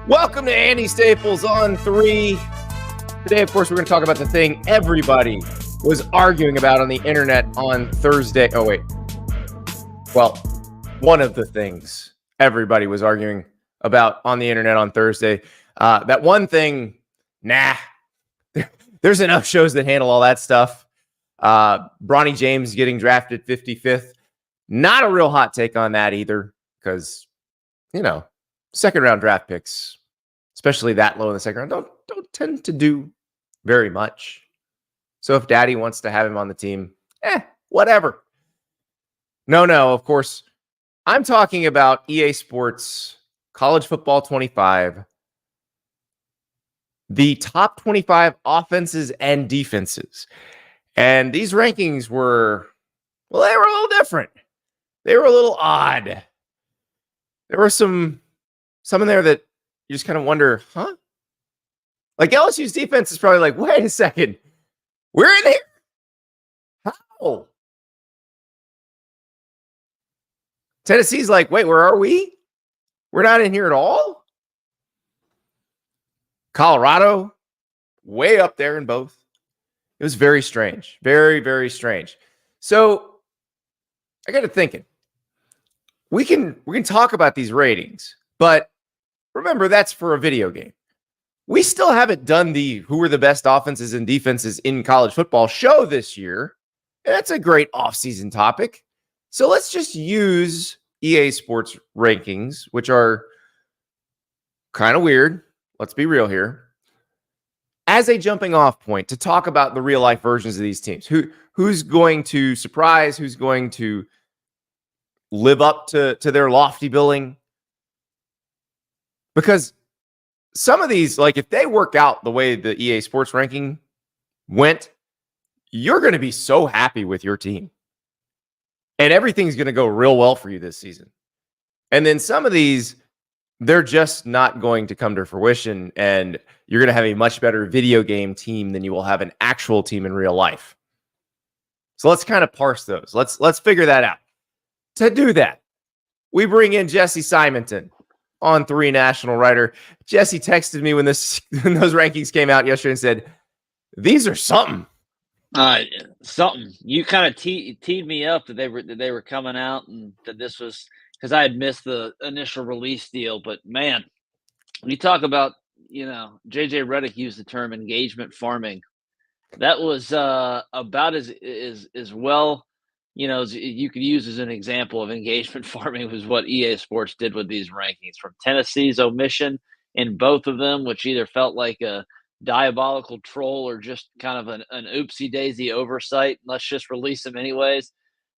Welcome to Andy Staples on 3. Today, of course, we're going to talk about the thing everybody was arguing about on the internet on Thursday. Oh, wait. Well, one of the things everybody was arguing about on the internet on Thursday. That one thing, there's enough shows that handle all that stuff. Bronny James getting drafted 55th. Not a real hot take on that either, because, second round draft picks, especially that low in the second round, don't tend to do very much. So if Daddy wants to have him on the team, whatever. No, of course, I'm talking about EA Sports College Football 25, the top 25 offenses and defenses. And these rankings were, they were a little different. They were a little odd. There were some in there that you just kind of wonder, huh? Like LSU's defense is probably like, wait a second, we're in here? How? Tennessee's like, wait, where are we? We're not in here at all? Colorado, way up there in both. It was very strange. Very, very strange. So I got to thinking. We can talk about these ratings, but remember, that's for a video game. We still haven't done the who are the best offenses and defenses in college football show this year. And that's a great offseason topic. So let's just use EA Sports rankings, which are kind of weird. Let's be real here. As a jumping off point to talk about the real life versions of these teams. Who's going to surprise? Who's going to live up to their lofty billing? Because some of these, like if they work out the way the EA Sports ranking went, you're going to be so happy with your team. And everything's going to go real well for you this season. And then some of these, they're just not going to come to fruition. And you're going to have a much better video game team than you will have an actual team in real life. So let's kind of parse those. Let's figure that out. To do that, we bring in Jesse Simonton, on 3 national writer. Jesse texted me when those rankings came out yesterday and said, "These are something." Something. You kind of teed me up that they were coming out, and that this was because I had missed the initial release deal. But man, when you talk about JJ Redick used the term engagement farming. That was about as well. You could use as an example of engagement farming was what EA Sports did with these rankings, from Tennessee's omission in both of them, which either felt like a diabolical troll or just kind of an oopsie daisy oversight. Let's just release them anyways.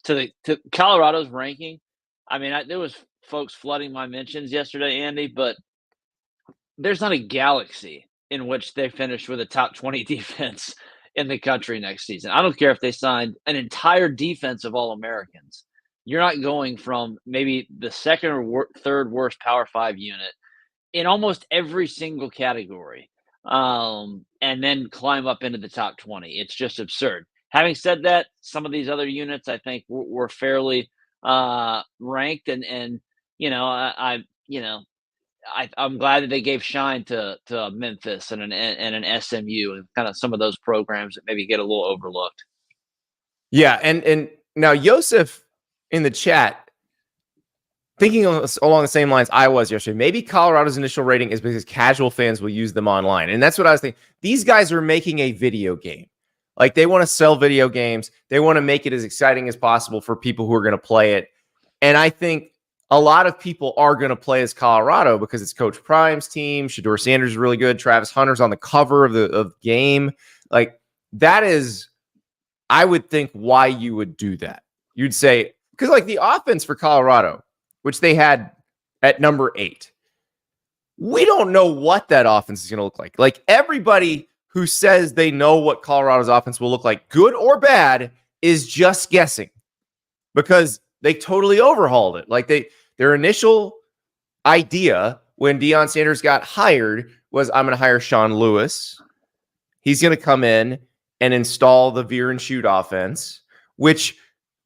To Colorado's ranking. I mean, there was folks flooding my mentions yesterday, Andy, but there's not a galaxy in which they finished with a top 20 defense in the country next season. I don't care if they signed an entire defense of All-Americans. You're not going from maybe the second or third worst Power 5 unit in almost every single category, and then climb up into the top 20. It's just absurd. Having said that, some of these other units I think were fairly ranked, and I'm glad that they gave shine to Memphis and an SMU and kind of some of those programs that maybe get a little overlooked. Yeah, and now Yosef in the chat thinking along the same lines I was yesterday. Maybe Colorado's initial rating is because casual fans will use them online, and that's what I was thinking. These guys are making a video game. Like they want to sell video games. They want to make it as exciting as possible for people who are going to play it, and I think a lot of people are going to play as Colorado because it's Coach Prime's team. Shedeur Sanders is really good. Travis Hunter's on the cover of the game. Like that is, I would think, why you would do that. You'd say, because like the offense for Colorado, which they had at number 8, we don't know what that offense is going to look like. Like everybody who says they know what Colorado's offense will look like, good or bad, is just guessing because they totally overhauled it. Like their initial idea when Deion Sanders got hired was, I'm going to hire Sean Lewis. He's going to come in and install the veer and shoot offense, which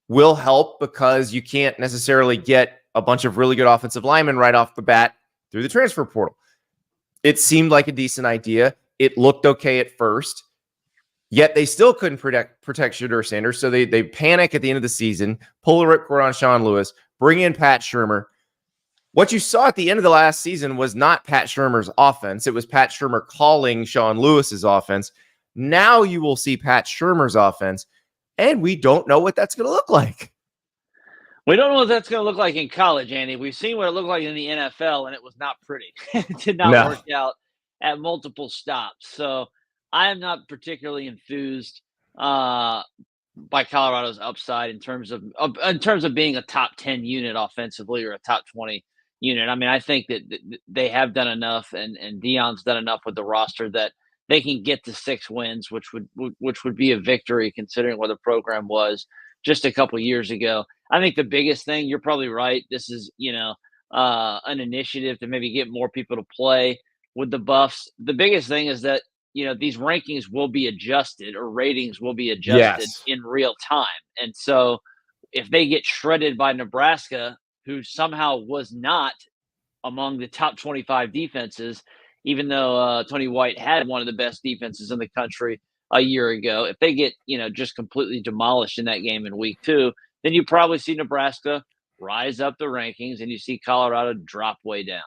will help because you can't necessarily get a bunch of really good offensive linemen right off the bat through the transfer portal. It seemed like a decent idea. It looked okay at first. Yet they still couldn't protect Shedeur Sanders. So they panic at the end of the season, pull the ripcord on Sean Lewis, bring in Pat Shurmur. What you saw at the end of the last season was not Pat Shurmur's offense. It was Pat Shurmur calling Sean Lewis's offense. Now you will see Pat Shurmur's offense, and we don't know what that's going to look like. We don't know what that's going to look like in college, Andy. We've seen what it looked like in the NFL, and it was not pretty. It did not work out at multiple stops. So I am not particularly enthused by Colorado's upside in terms of being a top 10 unit offensively or a top 20 unit. I mean, I think that they have done enough, and Deion's done enough with the roster that they can get to 6 wins, which would be a victory considering where the program was just a couple years ago. I think the biggest thing, you're probably right. This is, an initiative to maybe get more people to play with the Buffs. The biggest thing is that, these rankings will be adjusted, or ratings will be adjusted in real time. And so if they get shredded by Nebraska, who somehow was not among the top 25 defenses, even though Tony White had one of the best defenses in the country a year ago, if they get, just completely demolished in that game in week 2, then you probably see Nebraska rise up the rankings and you see Colorado drop way down.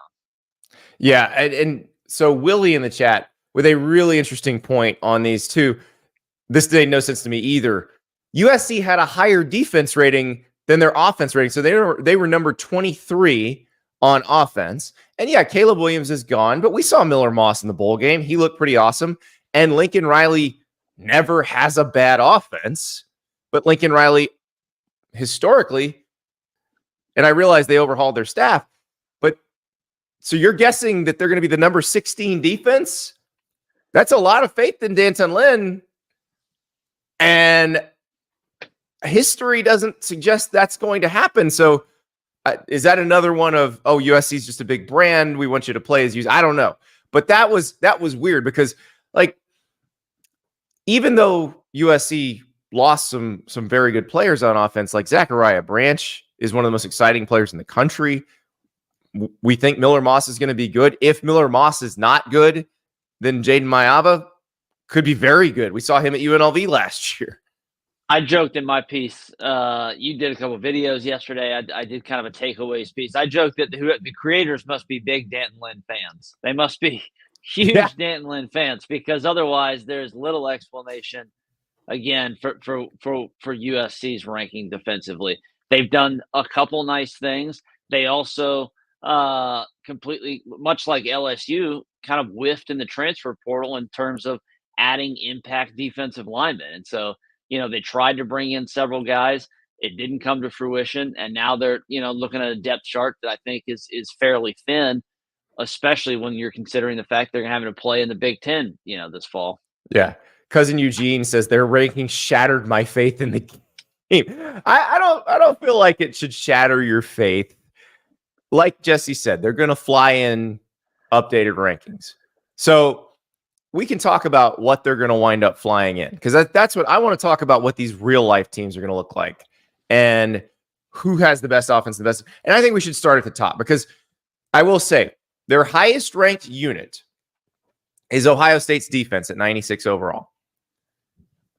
Yeah. And so Willie in the chat with a really interesting point on these two. This made no sense to me either. USC had a higher defense rating than their offense rating. So they were number 23 on offense. And yeah, Caleb Williams is gone, but we saw Miller Moss in the bowl game. He looked pretty awesome. And Lincoln Riley never has a bad offense, but Lincoln Riley historically, and I realize they overhauled their staff, but so you're guessing that they're going to be the number 16 defense? That's a lot of faith in Danton Lynn. And history doesn't suggest that's going to happen. So is that another one of, USC is just a big brand, we want you to play as you? I don't know. But that was weird because, like, even though USC lost some very good players on offense, like Zachariah Branch is one of the most exciting players in the country. We think Miller Moss is going to be good. If Miller Moss is not good, then Jaden Mayava could be very good. We saw him at UNLV last year. I joked in my piece. You did a couple of videos yesterday. I did kind of a takeaways piece. I joked that the creators must be big Danton Lynn fans. They must be huge Danton Lynn fans, because otherwise there's little explanation again for USC's ranking defensively. They've done a couple nice things. They also completely, much like LSU, kind of whiffed in the transfer portal in terms of adding impact defensive linemen. And so, they tried to bring in several guys. It didn't come to fruition. And now they're, looking at a depth chart that I think is fairly thin, especially when you're considering the fact they're having to play in the Big Ten, this fall. Yeah. Cousin Eugene says their rankings shattered my faith in the game. I don't feel like it should shatter your faith. Like Jesse said, they're going to fly in updated rankings. So we can talk about what they're going to wind up flying in, because that's what I want to talk about, what these real life teams are going to look like and who has the best offense, the best. And I think we should start at the top, because I will say their highest ranked unit is Ohio State's defense at 96 overall.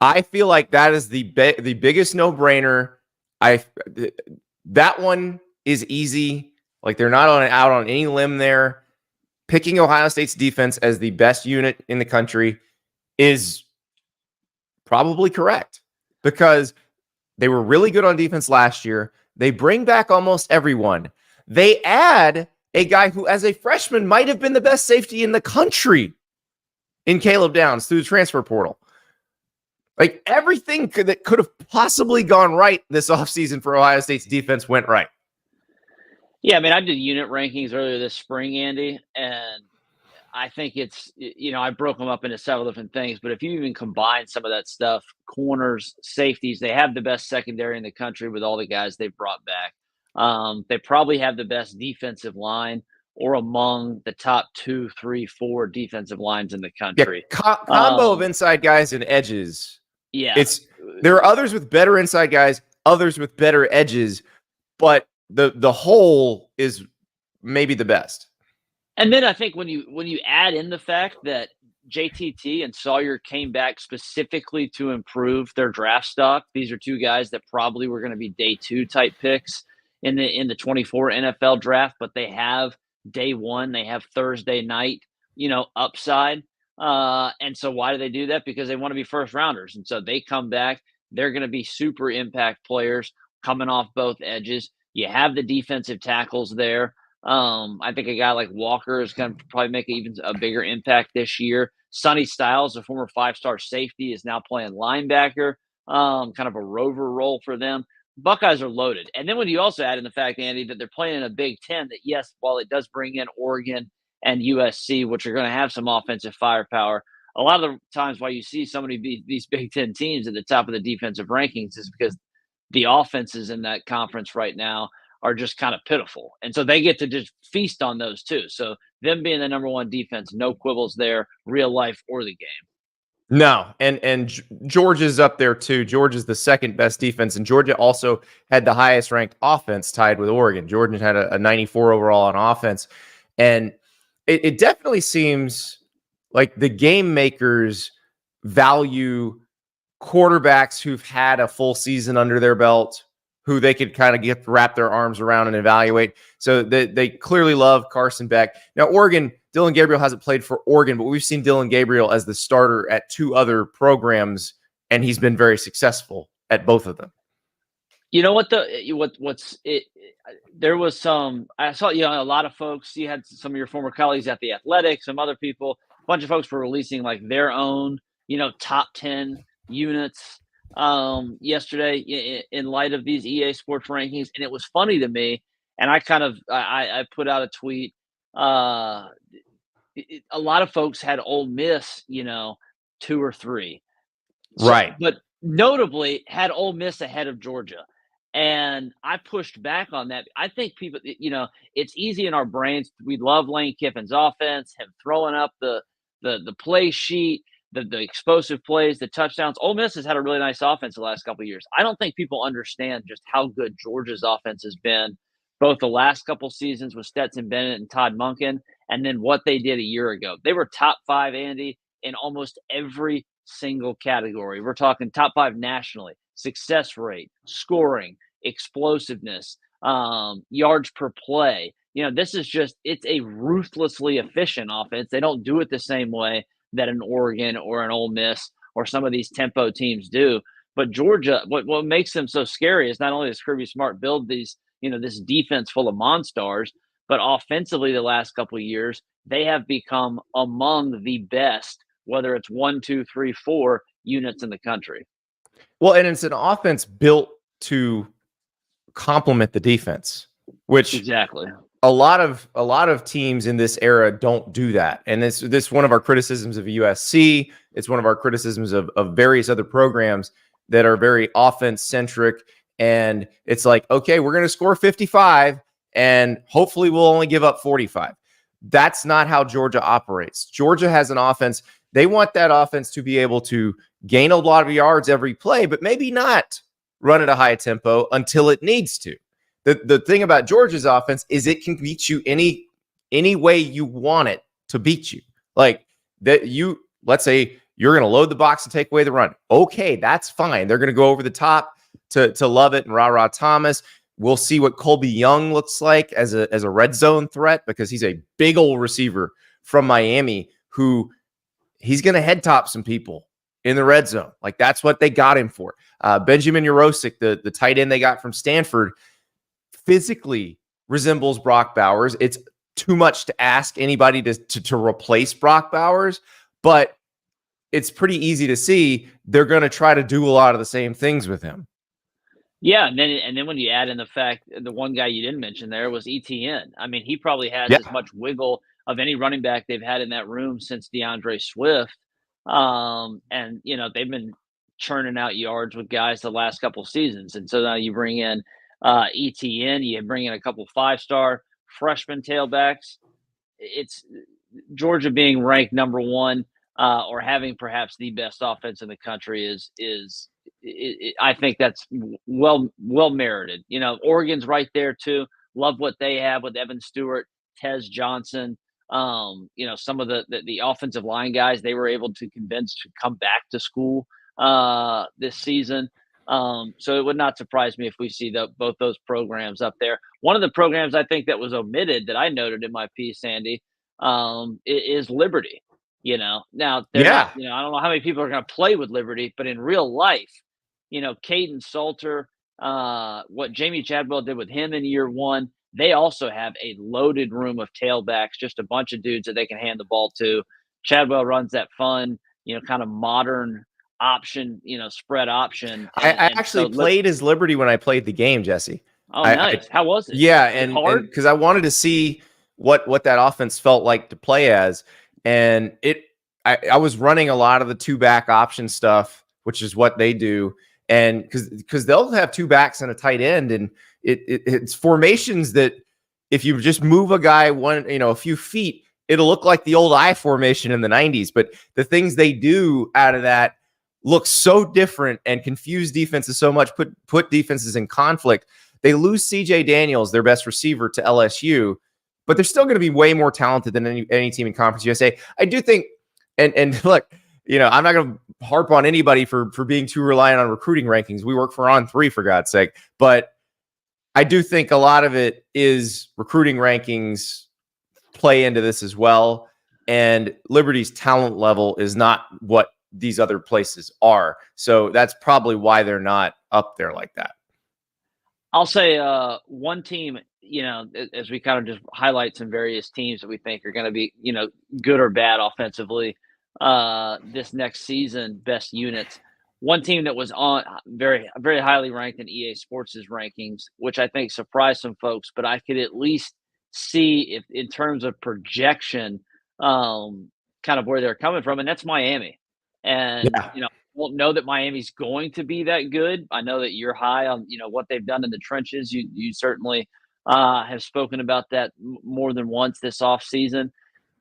I feel like that is the biggest no-brainer. That one is easy. Like, they're not out on any limb there. Picking Ohio State's defense as the best unit in the country is probably correct, because they were really good on defense last year. They bring back almost everyone. They add a guy who, as a freshman, might have been the best safety in the country in Caleb Downs through the transfer portal. Like, everything that could have possibly gone right this offseason for Ohio State's defense went right. Yeah, I mean, I did unit rankings earlier this spring, Andy, and I think it's, I broke them up into several different things, but if you even combine some of that stuff, corners, safeties, they have the best secondary in the country with all the guys they've brought back. They probably have the best defensive line, or among the top 2, 3, 4 defensive lines in the country. Yeah, combo of inside guys and edges. Yeah. There are others with better inside guys, others with better edges, but the whole is maybe the best. And then I think when you add in the fact that JTT and Sawyer came back specifically to improve their draft stock, these are two guys that probably were going to be day 2 type picks in the 24 NFL draft, but they have day 1, they have Thursday night, upside. And so why do they do that? Because they want to be first rounders. And so they come back, they're going to be super impact players coming off both edges. You have the defensive tackles there. I think a guy like Walker is going to probably make even a bigger impact this year. Sonny Styles, a former 5-star safety, is now playing linebacker, kind of a rover role for them. Buckeyes are loaded. And then when you also add in the fact, Andy, that they're playing in a Big Ten, that yes, while it does bring in Oregon and USC, which are going to have some offensive firepower, a lot of the times why you see so many these Big Ten teams at the top of the defensive rankings is because the offenses in that conference right now are just kind of pitiful. And so they get to just feast on those too. So them being the number 1 defense, no quibbles there, real life or the game. No, and Georgia's up there too. Georgia's the second best defense, and Georgia also had the highest ranked offense, tied with Oregon. Georgia had a 94 overall on offense, and it definitely seems like the game makers value quarterbacks who've had a full season under their belt, who they could kind of get wrap their arms around and evaluate. So they clearly love Carson Beck. Now, Oregon, Dylan Gabriel hasn't played for Oregon, but we've seen Dylan Gabriel as the starter at 2 other programs, and he's been very successful at both of them. You know what there was some, I saw, a lot of folks, you had some of your former colleagues at The Athletic, some other people, a bunch of folks were releasing like their own, top 10 units yesterday in light of these EA Sports rankings. And it was funny to me. And I kind of, I put out a tweet. A lot of folks had Ole Miss, 2 or 3. Right. But notably had Ole Miss ahead of Georgia. And I pushed back on that. I think people, it's easy in our brains. We love Lane Kiffin's offense, him throwing up the play sheet, the explosive plays, the touchdowns. Ole Miss has had a really nice offense the last couple of years. I don't think people understand just how good Georgia's offense has been, both the last couple seasons with Stetson Bennett and Todd Monken, and then what they did a year ago. They were top 5, Andy, in almost every single category. We're talking top 5 nationally: success rate, scoring, explosiveness, yards per play. This is it's a ruthlessly efficient offense. They don't do it the same way that an Oregon or an Ole Miss or some of these tempo teams do. But Georgia, what makes them so scary is not only does Kirby Smart build these, this defense full of monsters, but offensively the last couple of years, they have become among the best, whether it's 1, 2, 3, 4 units in the country. Well, and it's an offense built to complement the defense, which exactly a lot of teams in this era don't do that. And this one of our criticisms of USC. It's one of our criticisms of various other programs that are very offense centric. And it's like, okay, we're going to score 55 and hopefully we'll only give up 45. That's not how Georgia operates. Georgia has an offense. They want that offense to be able to gain a lot of yards every play, but maybe not run at a high tempo until it needs to. The thing about Georgia's offense is it can beat you any way you want it to beat you. Like that, let's say you're going to load the box and take away the run. Okay, that's fine. They're going to go over the top to Lovett and Ra Thomas. We'll see what Colby Young looks like as a red zone threat, because he's a big old receiver from Miami who he's going to head top some people in the red zone. Like that's what they got him for. Benjamin Urosic, the tight end they got from Stanford, physically resembles Brock Bowers. It's too much to ask anybody to replace Brock Bowers, but it's pretty easy to see they're going to try to do a lot of the same things with him. Yeah, and then when you add in the fact, the one guy you didn't mention there was ETN. I mean, he probably has as much wiggle of any running back they've had in that room since DeAndre Swift. And they've been churning out yards with guys the last couple seasons, and so now you bring in ETN, you bring in a couple 5-star freshman tailbacks. It's Georgia being ranked number 1 or having perhaps the best offense in the country is I think that's well merited. Oregon's right there too. Love what they have with Evan Stewart, Tez Johnson. Some of the offensive line guys they were able to convince to come back to school this season. So it would not surprise me if we see both those programs up there. One of the programs I think that was omitted that I noted in my piece, Sandy, is Liberty. Now they're not. Yeah. I don't know how many people are going to play with Liberty, but in real life, Caden Salter, what Jamie Chadwell did with him in year one, they also have a loaded room of tailbacks, just a bunch of dudes that they can hand the ball to. Chadwell runs that fun, kind of modern option, spread option. I And actually so played as Liberty when I played the game, Jesse. Oh, nice. How was it? Yeah, and and because I wanted to see what that offense felt like to play as, and I was running a lot of the two back option stuff, which is what they do, and because they'll have two backs and a tight end, and it's formations that if you just move a guy a few feet, it'll look like the old I formation in the 90s. But the things they do out of that look so different and confuse defenses so much, put defenses in conflict. They lose CJ Daniels, their best receiver, to LSU, but they're still going to be way more talented than any team in Conference USA. I do think, and look, I'm not going to harp on anybody for being too reliant on recruiting rankings. We work for On3, for God's sake. But I do think a lot of it is recruiting rankings play into this as well. And Liberty's talent level is not what these other places are. So that's probably why they're not up there like that. I'll say one team, as we kind of just highlight some various teams that we think are going to be, good or bad offensively this next season, best units. One team that was on very, very highly ranked in EA Sports' rankings, which I think surprised some folks, but I could at least see if in terms of projection, kind of where they're coming from, and that's Miami. And, Yeah. won't know that Miami's going to be that good. I know that you're high on, what they've done in the trenches. You certainly have spoken about that more than once this offseason.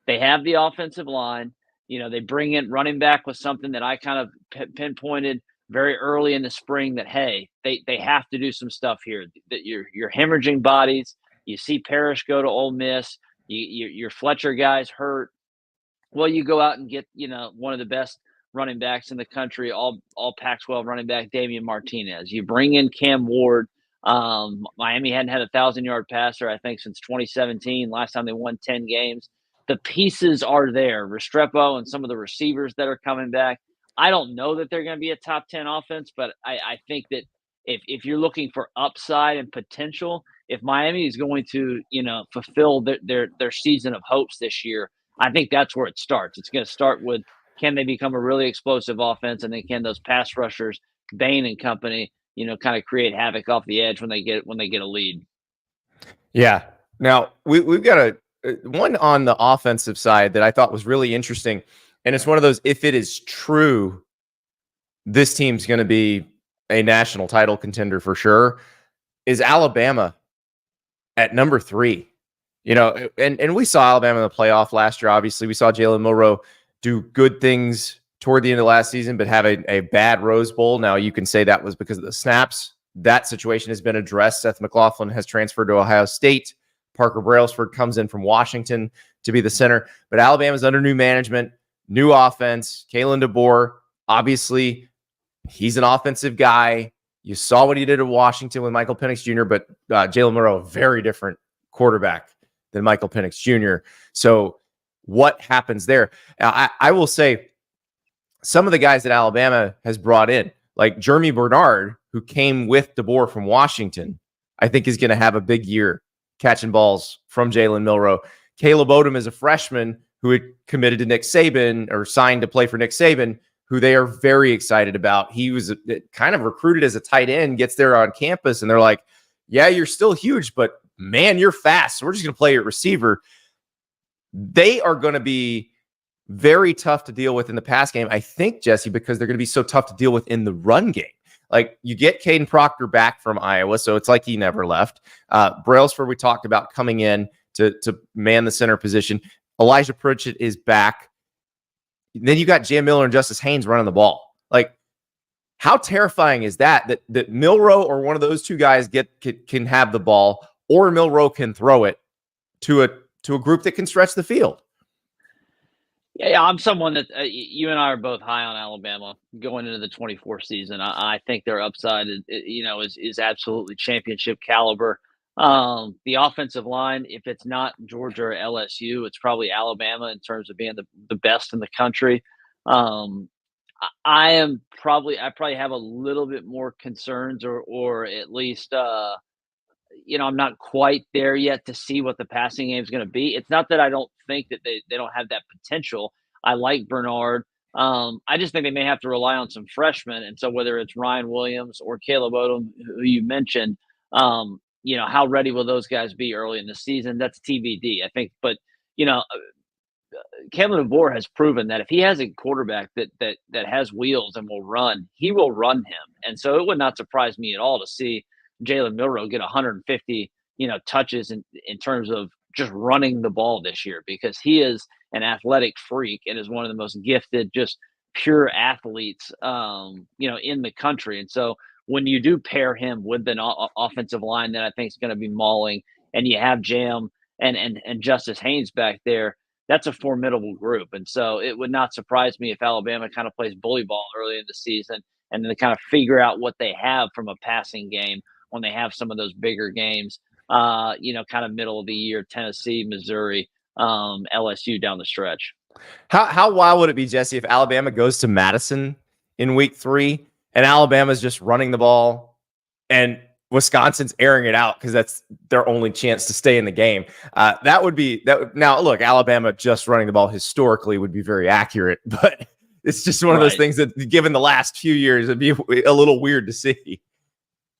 They have the offensive line. They bring in running back with something that I kind of pinpointed very early in the spring that, hey, they have to do some stuff here. That you're hemorrhaging bodies. You see Parrish go to Ole Miss. Your Fletcher guys hurt. Well, you go out and get, one of the best running backs in the country, all Pac-12 running back, Damian Martinez. You bring in Cam Ward. Miami hadn't had a 1,000-yard passer, I think, since 2017. Last time they won 10 games. The pieces are there. Restrepo and some of the receivers that are coming back. I don't know that they're going to be a top 10 offense, but I think that if you're looking for upside and potential, if Miami is going to, fulfill their season of hopes this year, I think that's where it starts. It's going to start with, can they become a really explosive offense, and then can those pass rushers, Bain and company, kind of create havoc off the edge when they get a lead. Yeah. Now we've got one on the offensive side that I thought was really interesting, and it's one of those, if it is true, this team's going to be a national title contender for sure, is Alabama at number 3. And we saw Alabama in the playoff last year. Obviously, we saw Jalen Milroe do good things toward the end of last season, but have a bad Rose Bowl. Now, you can say that was because of the snaps. That situation has been addressed. Seth McLaughlin has transferred to Ohio State. Parker Brailsford comes in from Washington to be the center. But Alabama's under new management, new offense. Kalen DeBoer, obviously, he's an offensive guy. You saw what he did at Washington with Michael Penix Jr., but Jalen Milroe, a very different quarterback than Michael Penix Jr. So what happens there? I will say some of the guys that Alabama has brought in, like Jeremy Bernard, who came with DeBoer from Washington, I think is going to have a big year catching balls from Jalen Milroe. Caleb Odom is a freshman who had committed to Nick Saban or signed to play for Nick Saban, who they are very excited about. He was kind of recruited as a tight end, gets there on campus, and they're like, yeah, you're still huge, but man, you're fast. So we're just going to play at receiver. They are going to be very tough to deal with in the pass game, I think, Jesse, because they're going to be so tough to deal with in the run game. Like, you get Caden Proctor back from Iowa, so it's like he never left. Brailsford, we talked about coming in to man the center position. Elijah Pritchett is back. Then you got Jam Miller and Justice Haynes running the ball. Like, how terrifying is that Milroe or one of those two guys can have the ball, or Milroe can throw it to a to a group that can stretch the field. Yeah, I'm someone that you and I are both high on Alabama going into the 24 season. I think their upside is absolutely championship caliber. The offensive line, if it's not Georgia or LSU, it's probably Alabama in terms of being the best in the country. I probably have a little bit more concerns, or at least I'm not quite there yet to see what the passing game is going to be. It's not that I don't think that they don't have that potential. I like Bernard. I just think they may have to rely on some freshmen. And so whether it's Ryan Williams or Caleb Odom, who you mentioned, how ready will those guys be early in the season? That's TBD, I think. But, Kalen DeBoer has proven that if he has a quarterback that has wheels and will run, he will run him. And so it would not surprise me at all to see Jalen Milroe get 150, touches in terms of just running the ball this year, because he is an athletic freak and is one of the most gifted, just pure athletes, in the country. And so when you do pair him with an offensive line that I think is going to be mauling, and you have Jam and Justice Haynes back there, that's a formidable group. And so it would not surprise me if Alabama kind of plays bully ball early in the season, and then they kind of figure out what they have from a passing game when they have some of those bigger games, kind of middle of the year, Tennessee, Missouri, LSU down the stretch. How wild would it be, Jesse, if Alabama goes to Madison in week 3 and Alabama's just running the ball and Wisconsin's airing it out because that's their only chance to stay in the game? That would be that. Now, look, Alabama just running the ball historically would be very accurate, but it's just one of those things that, given the last few years, it'd be a little weird to see.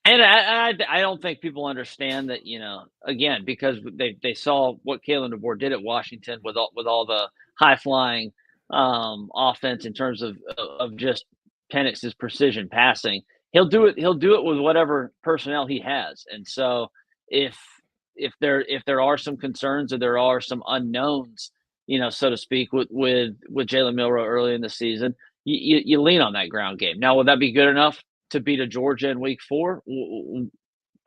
And I don't think people understand that, again, because they saw what Kalen DeBoer did at Washington with all the high flying offense in terms of just Penix's precision passing. He'll do it with whatever personnel he has. And so if there are some concerns, or there are some unknowns, so to speak, with Jalen Milroe early in the season, you lean on that ground game. Now, would that be good enough to beat a Georgia in week 4?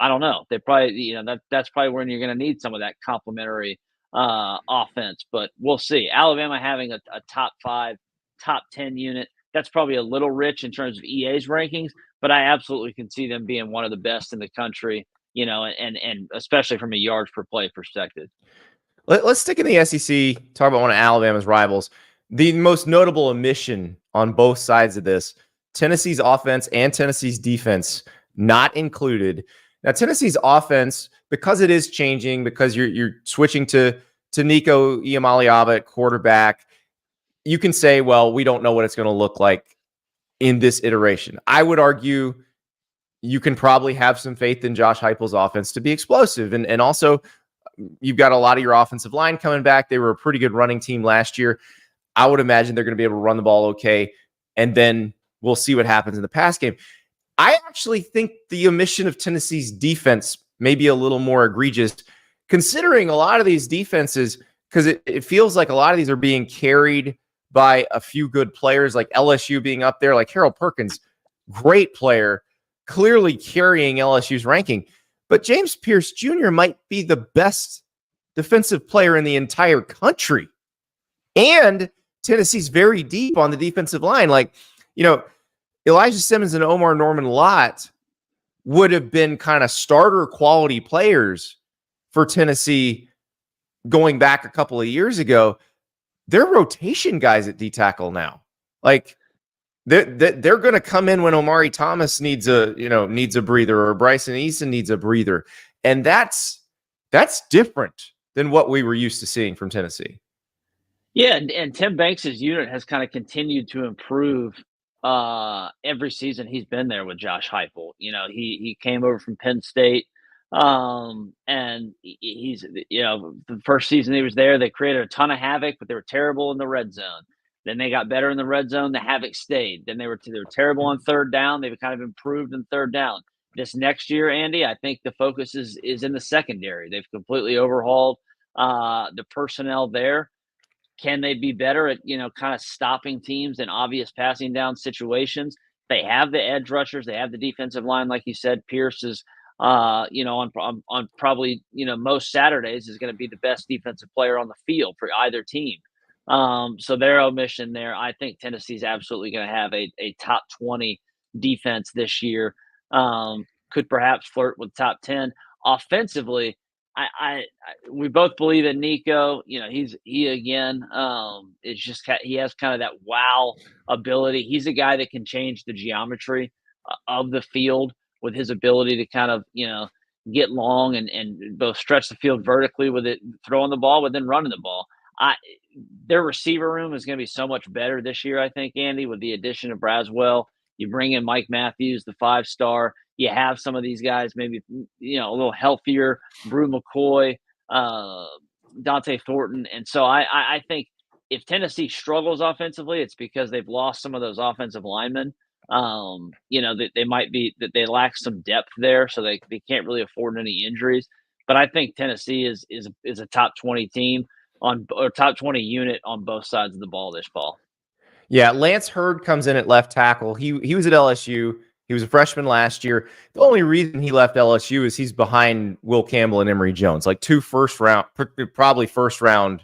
I don't know. They probably, that's probably when you're going to need some of that complementary offense, but we'll see. Alabama having a top 5, top 10 unit, that's probably a little rich in terms of EA's rankings, but I absolutely can see them being one of the best in the country, and especially from a yards per play perspective. Let's stick in the SEC, talk about one of Alabama's rivals. The most notable omission on both sides of this: Tennessee's offense and Tennessee's defense not included. Now, Tennessee's offense, because it is changing, because you're switching to Nico Iamaleava at quarterback, you can say, well, we don't know what it's going to look like in this iteration. I would argue you can probably have some faith in Josh Heupel's offense to be explosive. And also, you've got a lot of your offensive line coming back. They were a pretty good running team last year. I would imagine they're going to be able to run the ball okay. And then we'll see what happens in the pass game. I actually think the omission of Tennessee's defense may be a little more egregious, considering a lot of these defenses, because it feels like a lot of these are being carried by a few good players, like LSU being up there, like Harold Perkins, great player, clearly carrying LSU's ranking. But James Pearce Jr. might be the best defensive player in the entire country. And Tennessee's very deep on the defensive line. Like, Elijah Simmons and Omar Norman-Lott would have been kind of starter quality players for Tennessee going back a couple of years ago. They're rotation guys at D-tackle now. Like, they're going to come in when Omari Thomas needs a breather, or Bryson Eason needs a breather. And that's different than what we were used to seeing from Tennessee. Yeah, and Tim Banks' unit has kind of continued to improve every season he's been there with Josh Heupel. He came over from Penn State, and he's the first season he was there, they created a ton of havoc, but they were terrible in the red zone. Then they got better in the red zone. The havoc stayed. Then they were terrible on third down. They've kind of improved in third down. This next year, Andy, I think the focus is in the secondary. They've completely overhauled the personnel there. Can they be better at, kind of stopping teams in obvious passing down situations? They have the edge rushers. They have the defensive line. Like you said, Pierce is on probably, most Saturdays is going to be the best defensive player on the field for either team. So their omission there, I think Tennessee's absolutely going to have a top 20 defense this year. Could perhaps flirt with top 10 offensively. We both believe in Nico. He again is just he has kind of that wow ability. He's a guy that can change the geometry of the field with his ability to kind of get long and both stretch the field vertically with it, throwing the ball, but then running the ball. Their receiver room is going to be so much better this year, I think, Andy, with the addition of Braswell. You bring in Mike Matthews, the 5-star. You have some of these guys maybe, a little healthier, Brew McCoy, Dante Thornton. And so I think if Tennessee struggles offensively, it's because they've lost some of those offensive linemen. That they might be that they lack some depth there, so they can't really afford any injuries. But I think Tennessee is a top 20 team or top 20 unit on both sides of the ball this fall. Yeah, Lance Hurd comes in at left tackle. He was at LSU. He was a freshman last year. The only reason he left LSU is he's behind Will Campbell and Emory Jones, like probably first round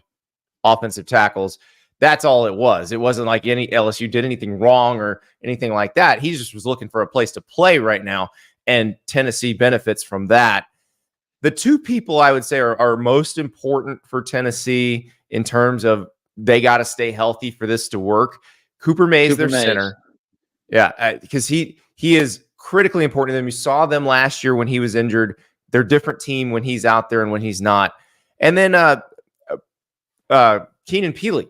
offensive tackles. That's all it was. It wasn't like any LSU did anything wrong or anything like that. He just was looking for a place to play right now, and Tennessee benefits from that. The two people I would say are most important for Tennessee in terms of they got to stay healthy for this to work. Cooper Mays, their center. Yeah, because he is critically important to them. You saw them last year when he was injured. They're a different team when he's out there and when he's not. And then Keenan Peely,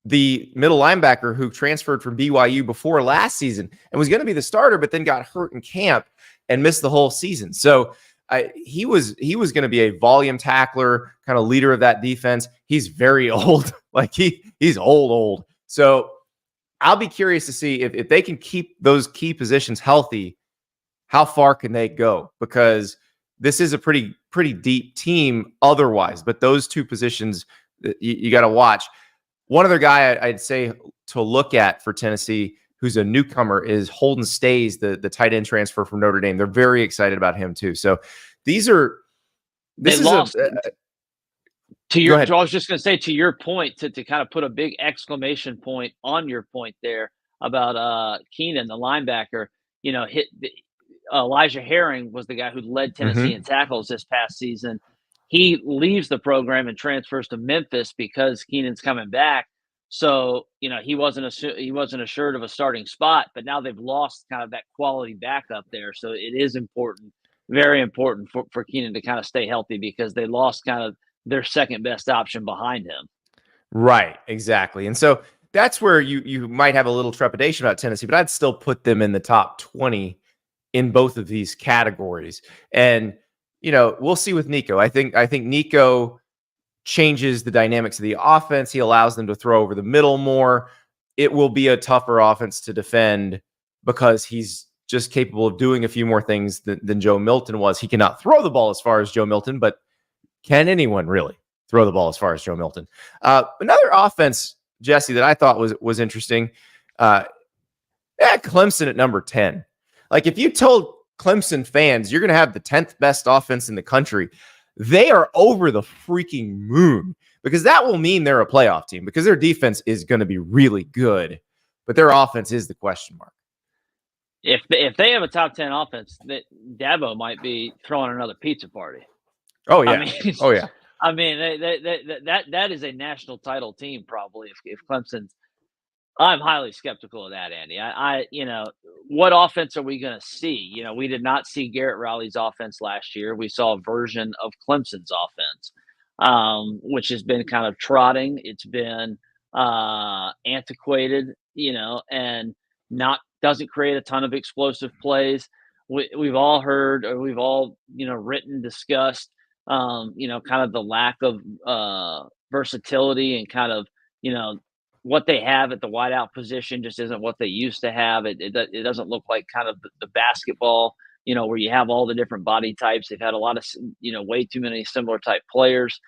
the middle linebacker who transferred from BYU before last season and was going to be the starter, but then got hurt in camp and missed the whole season. So he was going to be a volume tackler, kind of leader of that defense. He's very old. Like he's old. So I'll be curious to see if they can keep those key positions healthy, how far can they go? Because this is a pretty deep team otherwise, but those two positions you got to watch. One other guy I'd say to look at for Tennessee, who's a newcomer, is Holden Stays, the tight end transfer from Notre Dame. They're very excited about him too. So I was just going to say, to your point, to kind of put a big exclamation point on your point there about Keenan, the linebacker. Elijah Herring was the guy who led Tennessee in tackles this past season. He leaves the program and transfers to Memphis because Keenan's coming back. So, he wasn't assured of a starting spot, but now they've lost kind of that quality backup there. So it is important, very important for Keenan to kind of stay healthy because they lost kind of their second best option behind him. Right, exactly. And so that's where you might have a little trepidation about Tennessee, but I'd still put them in the top 20 in both of these categories. And, we'll see with Nico. I think Nico changes the dynamics of the offense. He allows them to throw over the middle more. It will be a tougher offense to defend because he's just capable of doing a few more things than Joe Milton was. He cannot throw the ball as far as Joe Milton, but can anyone really throw the ball as far as Joe Milton? Another offense, Jesse, that I thought was interesting. Clemson at number 10. Like, if you told Clemson fans you're going to have the 10th best offense in the country, they are over the freaking moon, because that will mean they're a playoff team, because their defense is going to be really good, but their offense is the question mark. If they have a top 10 offense, that Dabo might be throwing another pizza party. Oh yeah. I mean, that is a national title team probably. If Clemson's, I'm highly skeptical of that, Andy. What offense are we going to see? We did not see Garrett Riley's offense last year. We saw a version of Clemson's offense, which has been kind of trotting. It's been antiquated, and doesn't create a ton of explosive plays. We've all heard, or we've all, written, discussed, kind of the lack of versatility and kind of, what they have at the wideout position just isn't what they used to have. It doesn't look like kind of the basketball, where you have all the different body types. They've had a lot of, way too many similar type players.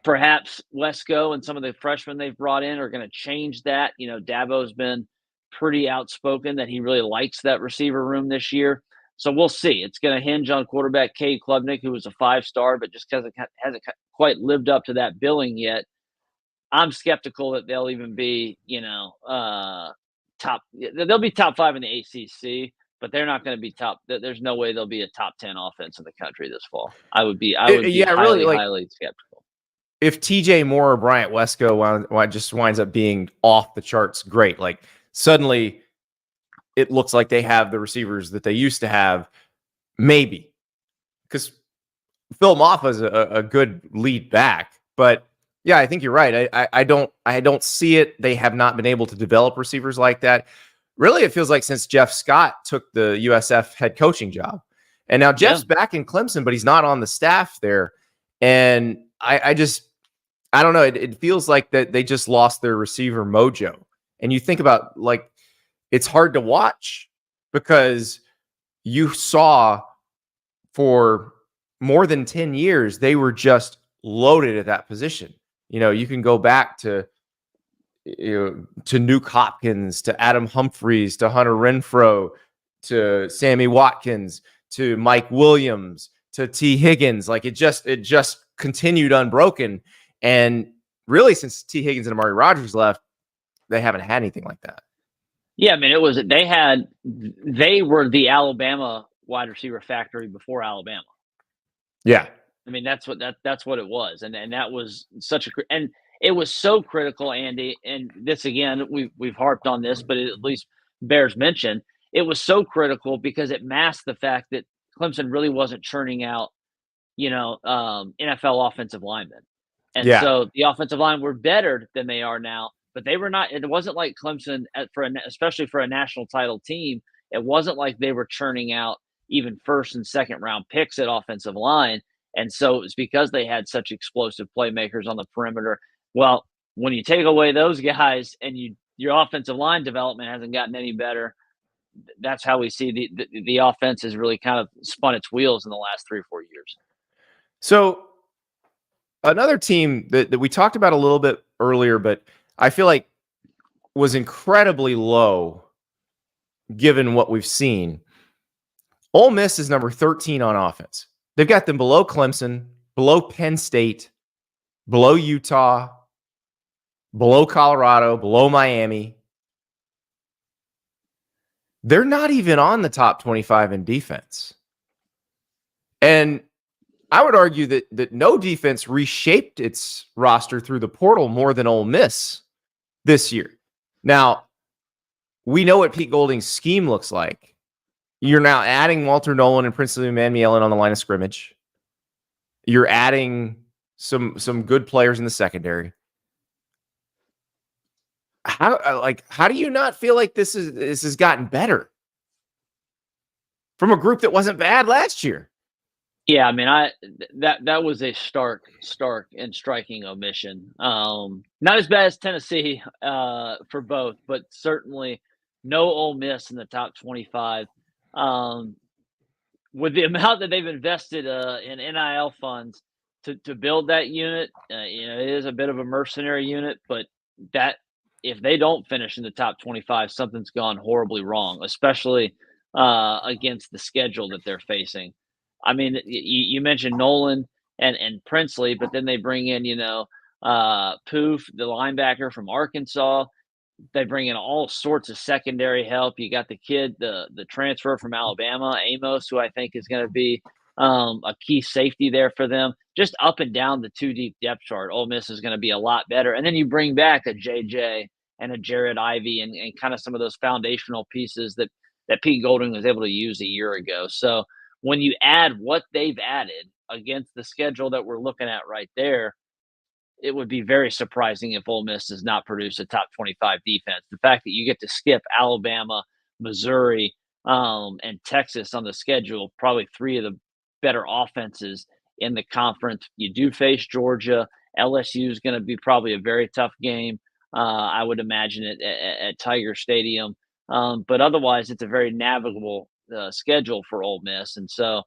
Perhaps Wesco and some of the freshmen they've brought in are going to change that. Dabo's been pretty outspoken that he really likes that receiver room this year. So we'll see. It's going to hinge on quarterback Cade Klubnik, who was a 5-star, but just hasn't quite lived up to that billing yet. I'm skeptical that they'll even be, top. They'll be top 5 in the ACC, but they're not going to be top. There's no way they'll be a top 10 offense in the country this fall. I would be Yeah, really, highly, like highly skeptical. if TJ Moore or Bryant Wesco just winds up being off the charts, great. Like suddenly it looks like they have the receivers that they used to have, maybe because Phil Maffa is a good lead back, but yeah, I think you're right. I don't see it. They have not been able to develop receivers like that. Really, it feels like since Jeff Scott took the USF head coaching job, and now Jeff's back in Clemson, but he's not on the staff there. And I don't know. It feels like that they just lost their receiver mojo. And you think about like it's hard to watch because you saw for more than 10 years, they were just loaded at that position. You can go back to Nuke Hopkins, to Adam Humphreys, to Hunter Renfrow, to Sammy Watkins, to Mike Williams, to T. Higgins. Like it just continued unbroken. And really, since T. Higgins and Amari Rodgers left, they haven't had anything like that. Yeah, I mean, they were the Alabama wide receiver factory before Alabama. Yeah. I mean, that's what it was. And that was and it was so critical, Andy, and this again, we've harped on this, but it at least bears mention. It was so critical because it masked the fact that Clemson really wasn't churning out, NFL offensive linemen. And so the offensive line were better than they are now, but they were not. It wasn't like Clemson, especially for a national title team, it wasn't like they were churning out even first and second round picks at offensive line. And so it was because they had such explosive playmakers on the perimeter. Well, when you take away those guys and your offensive line development hasn't gotten any better, that's how we see the offense has really kind of spun its wheels in the last 3 or 4 years. So another team that we talked about a little bit earlier, but I feel like was incredibly low given what we've seen. Ole Miss is number 13 on offense. They've got them below Clemson, below Penn State, below Utah, below Colorado, below Miami. They're not even on the top 25 in defense. And I would argue that no defense reshaped its roster through the portal more than Ole Miss this year. Now, we know what Pete Golding's scheme looks like. You're now adding Walter Nolan and Princely Manuelin on the line of scrimmage. You're adding some good players in the secondary. How do you not feel like this has gotten better from a group that wasn't bad last year? Yeah, I mean, that was a stark and striking omission. Not as bad as Tennessee for both, but certainly no Ole Miss in the top 25. With the amount that they've invested in NIL funds to build that unit, it is a bit of a mercenary unit, but that if they don't finish in the top 25, something's gone horribly wrong, especially against the schedule that they're facing. I mean, you mentioned Nolan and Princely, but then they bring in, Poof, the linebacker from Arkansas. They bring in all sorts of secondary help. You got the kid, the transfer from Alabama, Amos, who I think is going to be a key safety there for them. Just up and down the 2 deep depth chart, Ole Miss is going to be a lot better. And then you bring back a JJ and a Jared Ivey and kind of some of those foundational pieces that Pete Golding was able to use a year ago. So when you add what they've added against the schedule that we're looking at right there, it would be very surprising if Ole Miss does not produce a top 25 defense. The fact that you get to skip Alabama, Missouri, and Texas on the schedule, probably 3 of the better offenses in the conference. You do face Georgia. LSU is going to be probably a very tough game. I would imagine it at Tiger Stadium. But otherwise, it's a very navigable schedule for Ole Miss. And so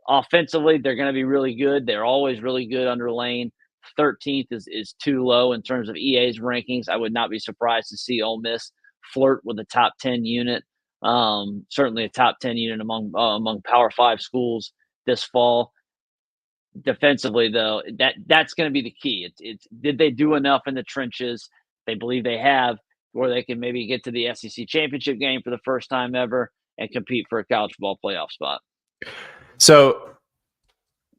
offensively, they're going to be really good. They're always really good under Lane. 13th is too low in terms of EA's rankings. I would not be surprised to see Ole Miss flirt with the top 10 unit. Certainly a top 10 unit among Power 5 schools this fall. Defensively, though, that's going to be the key. It's did they do enough in the trenches? They believe they have, where they can maybe get to the SEC championship game for the first time ever and compete for a college football playoff spot. So,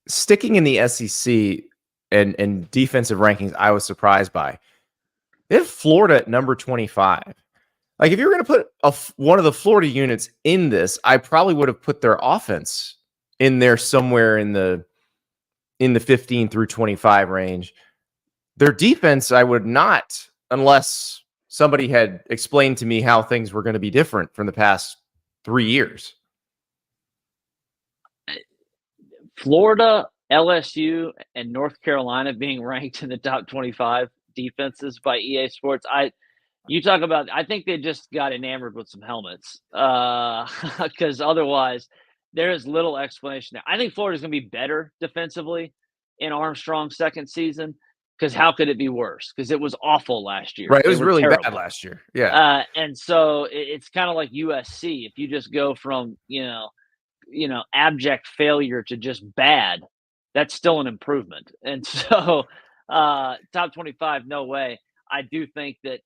sticking in the SEC and defensive rankings, I was surprised by. They have Florida at number 25. Like, if you were going to put one of the Florida units in this, I probably would have put their offense in there somewhere in the 15 through 25 range. Their defense, I would not, unless somebody had explained to me how things were going to be different from the past 3 years. Florida, LSU, and North Carolina being ranked in the top 25 defenses by EA Sports. You talk about, I think they just got enamored with some helmets because otherwise there is little explanation there. I think Florida's going to be better defensively in Armstrong's second season because how could it be worse? Because it was awful last year. Right. It was really bad last year. Yeah. And so it's kind of like USC. If you just go from, abject failure to just bad, that's still an improvement. And so top 25, no way. I do think that,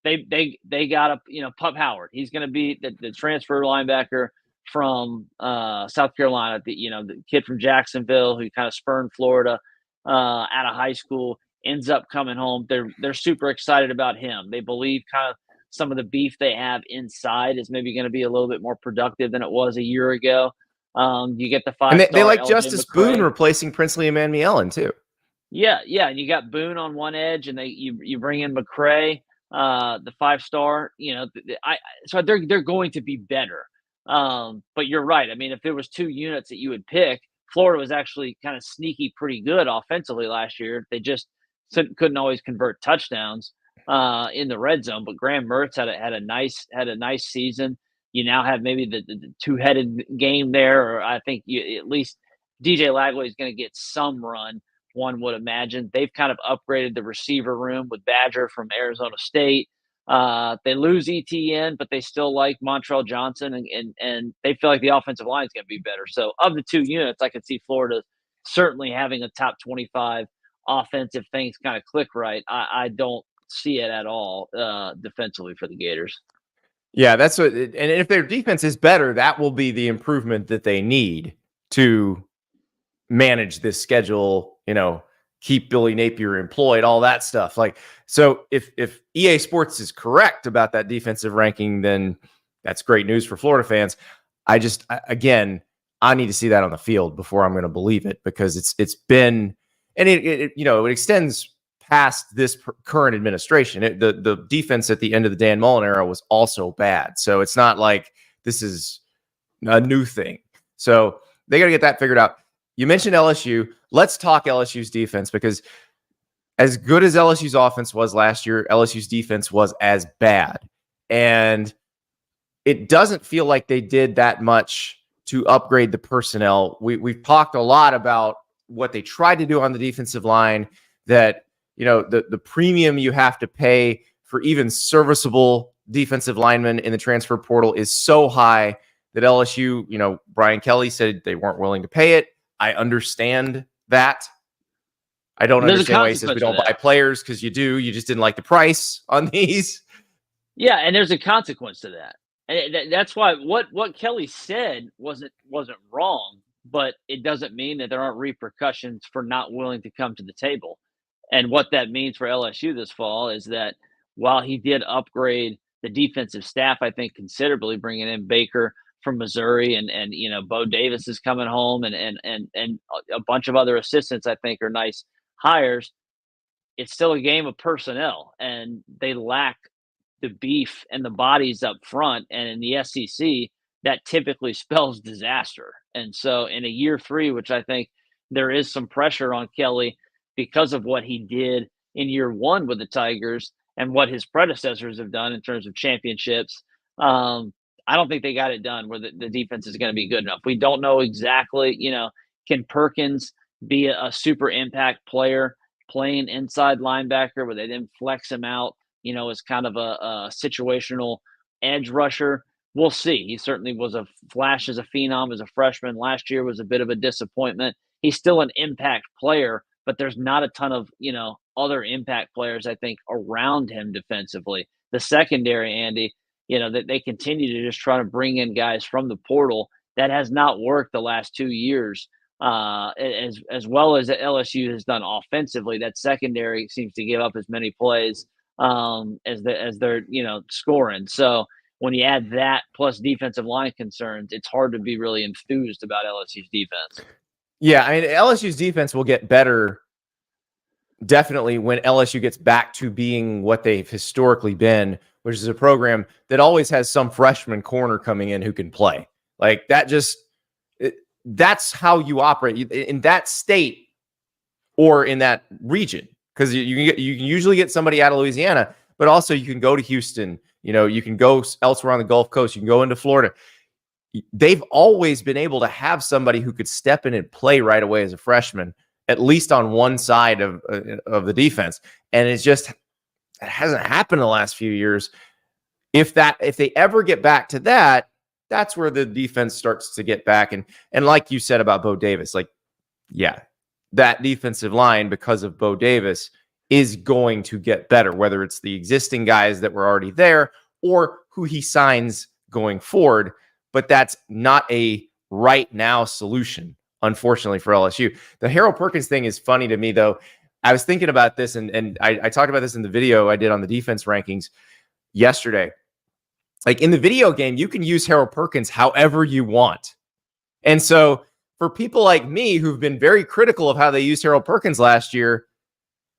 they got up, Pup Howard. He's going to be the transfer linebacker from South Carolina, the kid from Jacksonville who kind of spurned Florida out of high school, ends up coming home. They're super excited about him. They believe kind of some of the beef they have inside is maybe going to be a little bit more productive than it was a year ago. You get the 5-star. And they like Justice Boone replacing Princely Emmanuel too. Yeah, and you got Boone on one edge, and you bring in McCray, the 5-star. So they're going to be better. But you're right. I mean, if there was 2 units that you would pick, Florida was actually kind of sneaky, pretty good offensively last year. They just couldn't always convert touchdowns in the red zone. But Graham Mertz had a nice season. You now have maybe the two-headed game there, or I think at least DJ Lagley is going to get some run. One would imagine. They've kind of upgraded the receiver room with Badger from Arizona State. They lose ETN, but they still like Montrell Johnson, and they feel like the offensive line is going to be better. So of the 2 units, I could see Florida certainly having a top 25 offense if things kind of click right. I don't see it at all defensively for the Gators. Yeah, that's what. And if their defense is better, that will be the improvement that they need to manage this schedule, keep Billy Napier employed, all that stuff. Like, so if EA Sports is correct about that defensive ranking, then that's great news for Florida fans. I need to see that on the field before I'm going to believe it, because it's been, and it extends past this current administration. The defense at the end of the Dan Mullen era was also bad. So it's not like this is a new thing. So they got to get that figured out. You mentioned LSU. Let's talk LSU's defense, because as good as LSU's offense was last year, LSU's defense was as bad. And it doesn't feel like they did that much to upgrade the personnel. We've talked a lot about what they tried to do on the defensive line, that, the premium you have to pay for even serviceable defensive linemen in the transfer portal is so high that LSU, Brian Kelly said they weren't willing to pay it. I understand that. I don't understand why he says we don't buy players, because you do. You just didn't like the price on these. Yeah, and there's a consequence to that. And that's why what Kelly said wasn't wrong, but it doesn't mean that there aren't repercussions for not willing to come to the table. And what that means for LSU this fall is that while he did upgrade the defensive staff, I think considerably, bringing in Baker from Missouri, and Bo Davis is coming home, and a bunch of other assistants I think are nice hires, it's still a game of personnel, and they lack the beef and the bodies up front. And in the SEC, that typically spells disaster. And so in a year 3, which I think there is some pressure on Kelly because of what he did in year 1 with the Tigers and what his predecessors have done in terms of championships, I don't think they got it done where the defense is going to be good enough. We don't know exactly, can Perkins be a super impact player playing inside linebacker where they then flex him out, as kind of a situational edge rusher? we'll see. He certainly was a flash as a phenom as a freshman. Last year was a bit of a disappointment. He's still an impact player, but there's not a ton of, other impact players, I think, around him defensively. The secondary, Andy, that they continue to just try to bring in guys from the portal. That has not worked the last 2 years. As well as LSU has done offensively, that secondary seems to give up as many plays as they're scoring. So when you add that plus defensive line concerns, it's hard to be really enthused about LSU's defense. Yeah, I mean, LSU's defense will get better definitely when LSU gets back to being what they've historically been, which is a program that always has some freshman corner coming in who can play. Like that that's how you operate in that state or in that region, because you can usually get somebody out of Louisiana, but also you can go to Houston. You can go elsewhere on the Gulf Coast. You can go into Florida. They've always been able to have somebody who could step in and play right away as a freshman, at least on one side of the defense. And it hasn't happened in the last few years. If they ever get back to that, that's where the defense starts to get back. And like you said about Bo Davis, that defensive line, because of Bo Davis, is going to get better, whether it's the existing guys that were already there or who he signs going forward. But that's not a right now solution, unfortunately, for LSU. The Harold Perkins thing is funny to me, though. I was thinking about this, and I talked about this in the video I did on the defense rankings yesterday. Like in the video game, you can use Harold Perkins however you want. And so for people like me who've been very critical of how they used Harold Perkins last year,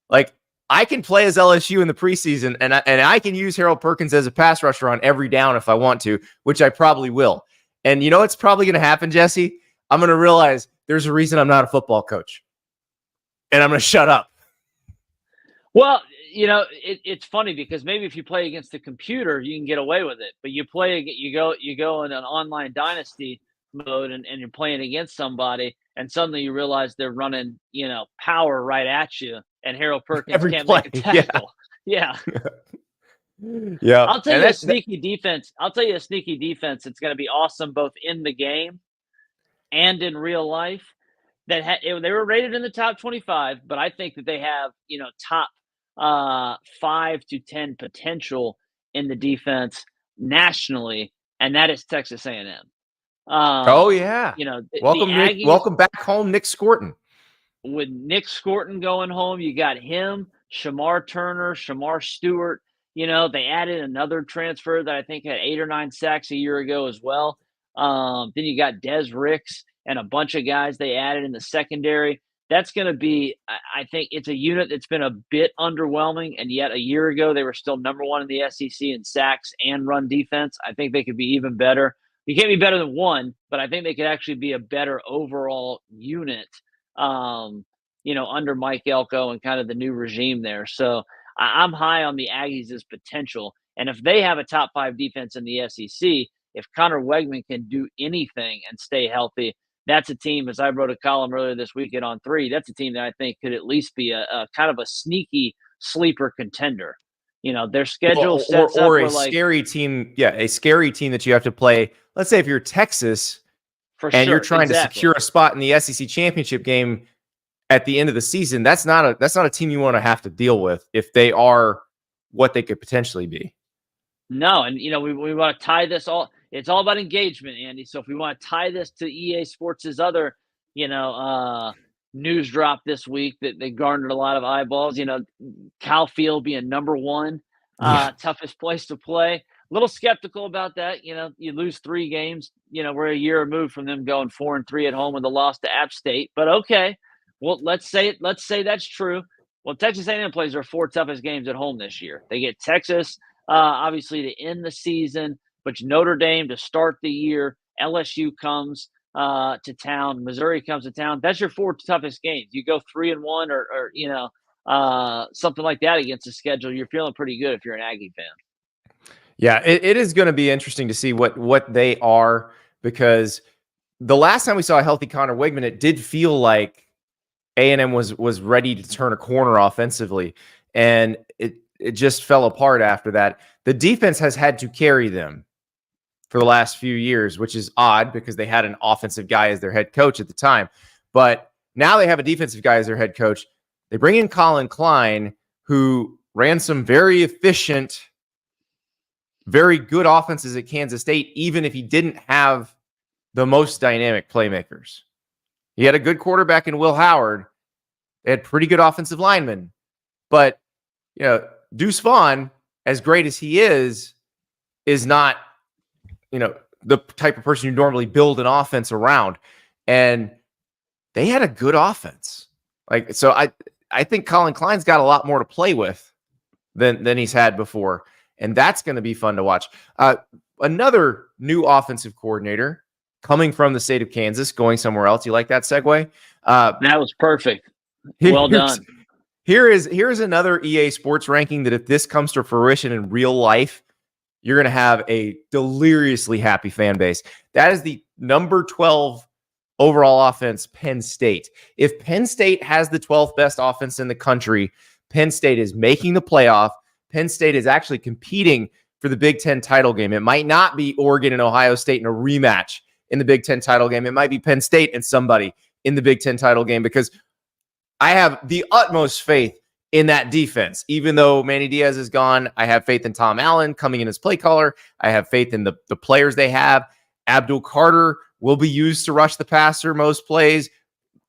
like I can play as LSU in the preseason, and I can use Harold Perkins as a pass rusher on every down if I want to, which I probably will. And you know what's probably going to happen, Jesse? I'm going to realize there's a reason I'm not a football coach, and I'm going to shut up. Well, it's funny because maybe if you play against the computer, you can get away with it. But you go in an online Dynasty mode and you're playing against somebody, and suddenly you realize they're running, power right at you, and Harold Perkins can't make a tackle. Yeah. Yeah. I'll tell you a sneaky defense. It's going to be awesome both in the game and in real life. They were rated in the top 25, but I think that they have, top 5 to 10 potential in the defense nationally, and that is Texas A&M. Oh yeah, welcome back home, Nick Scorton. With Nick Scorton going home, you got him, Shamar Turner, Shamar Stewart. They added another transfer that I think had 8 or 9 sacks a year ago as well. Then you got Des Ricks and a bunch of guys they added in the secondary. That's going to be, I think it's a unit that's been a bit underwhelming, and yet a year ago they were still number 1 in the SEC in sacks and run defense. I think they could be even better. You can't be better than 1, but I think they could actually be a better overall unit, under Mike Elko and kind of the new regime there. So I'm high on the Aggies' potential. And if they have a top 5 defense in the SEC, if Connor Wegman can do anything and stay healthy, that's a team, as I wrote a column earlier this weekend on 3, that's a team that I think could at least be a kind of a sneaky sleeper contender. Their schedule sets up a scary team. Yeah, a scary team that you have to play. Let's say if you're Texas you're trying to secure a spot in the SEC championship game at the end of the season, that's not a team you want to have to deal with if they are what they could potentially be. No, and we want to tie this all. It's all about engagement, Andy. So if we want to tie this to EA Sports' other, news drop this week that they garnered a lot of eyeballs, Cal Field being number 1, toughest place to play. A little skeptical about that. You lose 3 games. We're a year removed from them going 4-3 at home with a loss to App State. But okay, well, let's say that's true. Well, Texas A&M plays their 4 toughest games at home this year. They get Texas, obviously, to end the season, but Notre Dame to start the year. LSU comes to town. Missouri comes to town. That's your 4 toughest games. You go 3-1 or something like that against the schedule, you're feeling pretty good if you're an Aggie fan. Yeah, it is going to be interesting to see what they are, because the last time we saw a healthy Connor Wegman, it did feel like A&M was ready to turn a corner offensively, and it just fell apart after that. The defense has had to carry them for the last few years, which is odd because they had an offensive guy as their head coach at the time. But now they have a defensive guy as their head coach. They bring in Colin Klein, who ran some very efficient, very good offenses at Kansas State, even if he didn't have the most dynamic playmakers. He had a good quarterback in Will Howard. They had pretty good offensive linemen. But, Deuce Vaughn, as great as he is not, the type of person you normally build an offense around. And they had a good offense. So I think Colin Klein's got a lot more to play with than he's had before. And that's going to be fun to watch. Another new offensive coordinator coming from the state of Kansas, going somewhere else. You like that segue? That was perfect. Well done. Here's another EA Sports ranking that if this comes to fruition in real life, you're going to have a deliriously happy fan base. That is the number 12 overall offense, Penn State. If Penn State has the 12th best offense in the country, Penn State is making the playoff. Penn State is actually competing for the Big Ten title game. It might not be Oregon and Ohio State in a rematch in the Big Ten title game. It might be Penn State and somebody in the Big Ten title game, because I have the utmost faith in that defense. Even though Manny Diaz is gone, I have faith in Tom Allen coming in as play caller. I have faith in the players they have. Abdul Carter will be used to rush the passer most plays,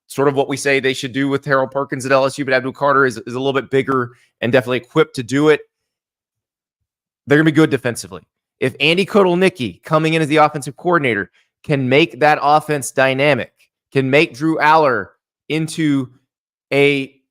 sort of what we say they should do with Harold Perkins at LSU, but Abdul Carter is a little bit bigger and definitely equipped to do it. They're going to be good defensively. If Andy Kotelnicki, coming in as the offensive coordinator, can make that offense dynamic, can make Drew Aller into a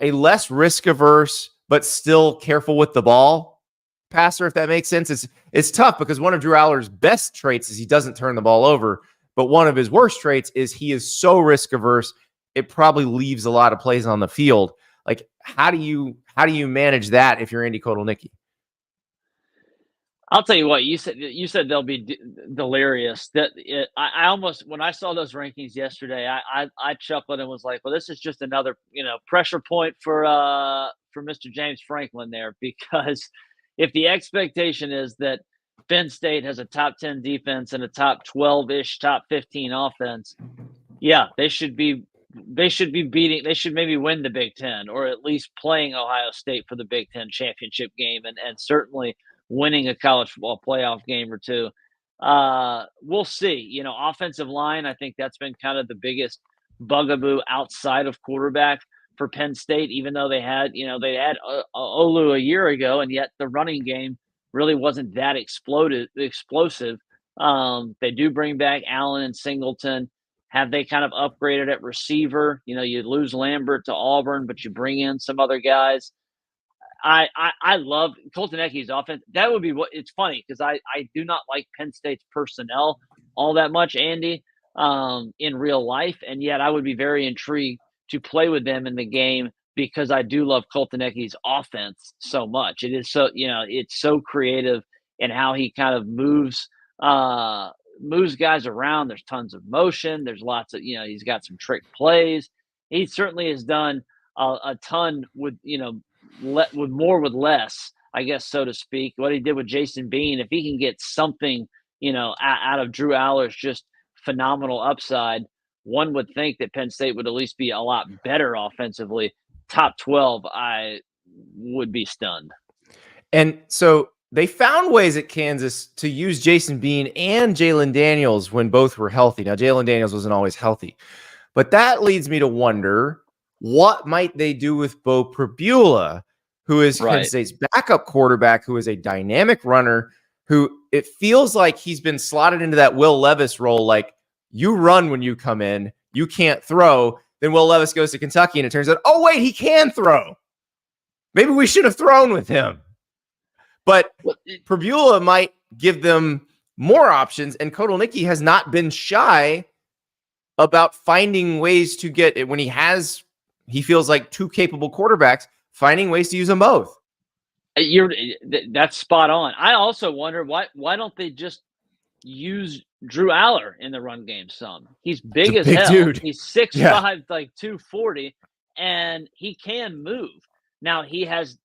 less risk-averse, but still careful with the ball passer, if that makes sense. It's tough because one of Drew Aller's best traits is he doesn't turn the ball over, but one of his worst traits is he is so risk-averse, it probably leaves a lot of plays on the field. How do you manage that if you're Andy Kotelnicki? I'll tell you what, you said they'll be delirious. I almost, when I saw those rankings yesterday, I chuckled and was like, well, this is just another pressure point for Mr. James Franklin there, because if the expectation is that Penn State has a top 10 defense and a top 12-ish, top 15 offense, yeah, they should maybe win the Big Ten, or at least playing Ohio State for the Big Ten championship game, and certainly winning a college football playoff game or two. We'll see. Offensive line, I think that's been kind of the biggest bugaboo outside of quarterback for Penn State, even though they had Olu a year ago, and yet the running game really wasn't that explosive. They do bring back Allen and Singleton. Have they kind of upgraded at receiver? You lose Lambert to Auburn, but you bring in some other guys. I love Kotelnicki's offense. That would be what it's funny, because I do not like Penn State's personnel all that much, Andy, in real life. And yet I would be very intrigued to play with them in the game, because I do love Kotelnicki's offense so much. It is so, it's so creative in how he kind of moves guys around. There's tons of motion. There's lots of, he's got some trick plays. He certainly has done a ton with, with more with less, I guess, so to speak. What he did with Jason Bean, if he can get something, out of Drew Aller's just phenomenal upside, one would think that Penn State would at least be a lot better offensively. Top 12, I would be stunned. And so they found ways at Kansas to use Jason Bean and Jalen Daniels when both were healthy. Now, Jalen Daniels wasn't always healthy, but that leads me to wonder, what might they do with Bo Pribula, who is Penn State's backup quarterback, who is a dynamic runner, who it feels like he's been slotted into that Will Levis role. Like, you run when you come in, you can't throw. Then Will Levis goes to Kentucky, and it turns out, oh, wait, he can throw. Maybe we should have thrown with him. But Pribula might give them more options, and Kotelnicki has not been shy about finding ways to get it when he feels like two capable quarterbacks, finding ways to use them both. That's spot on. I also wonder why don't they just use Drew Aller in the run game some? He's big as hell. Dude. He's 6'5", like 240, and he can move. Now he has,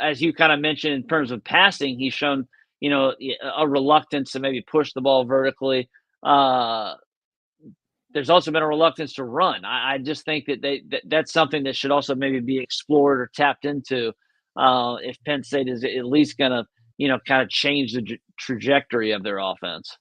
as you kind of mentioned in terms of passing, he's shown a reluctance to maybe push the ball vertically. There's also been a reluctance to run. I just think that's something that should also maybe be explored or tapped into if Penn State is at least going to, kind of change the trajectory of their offense.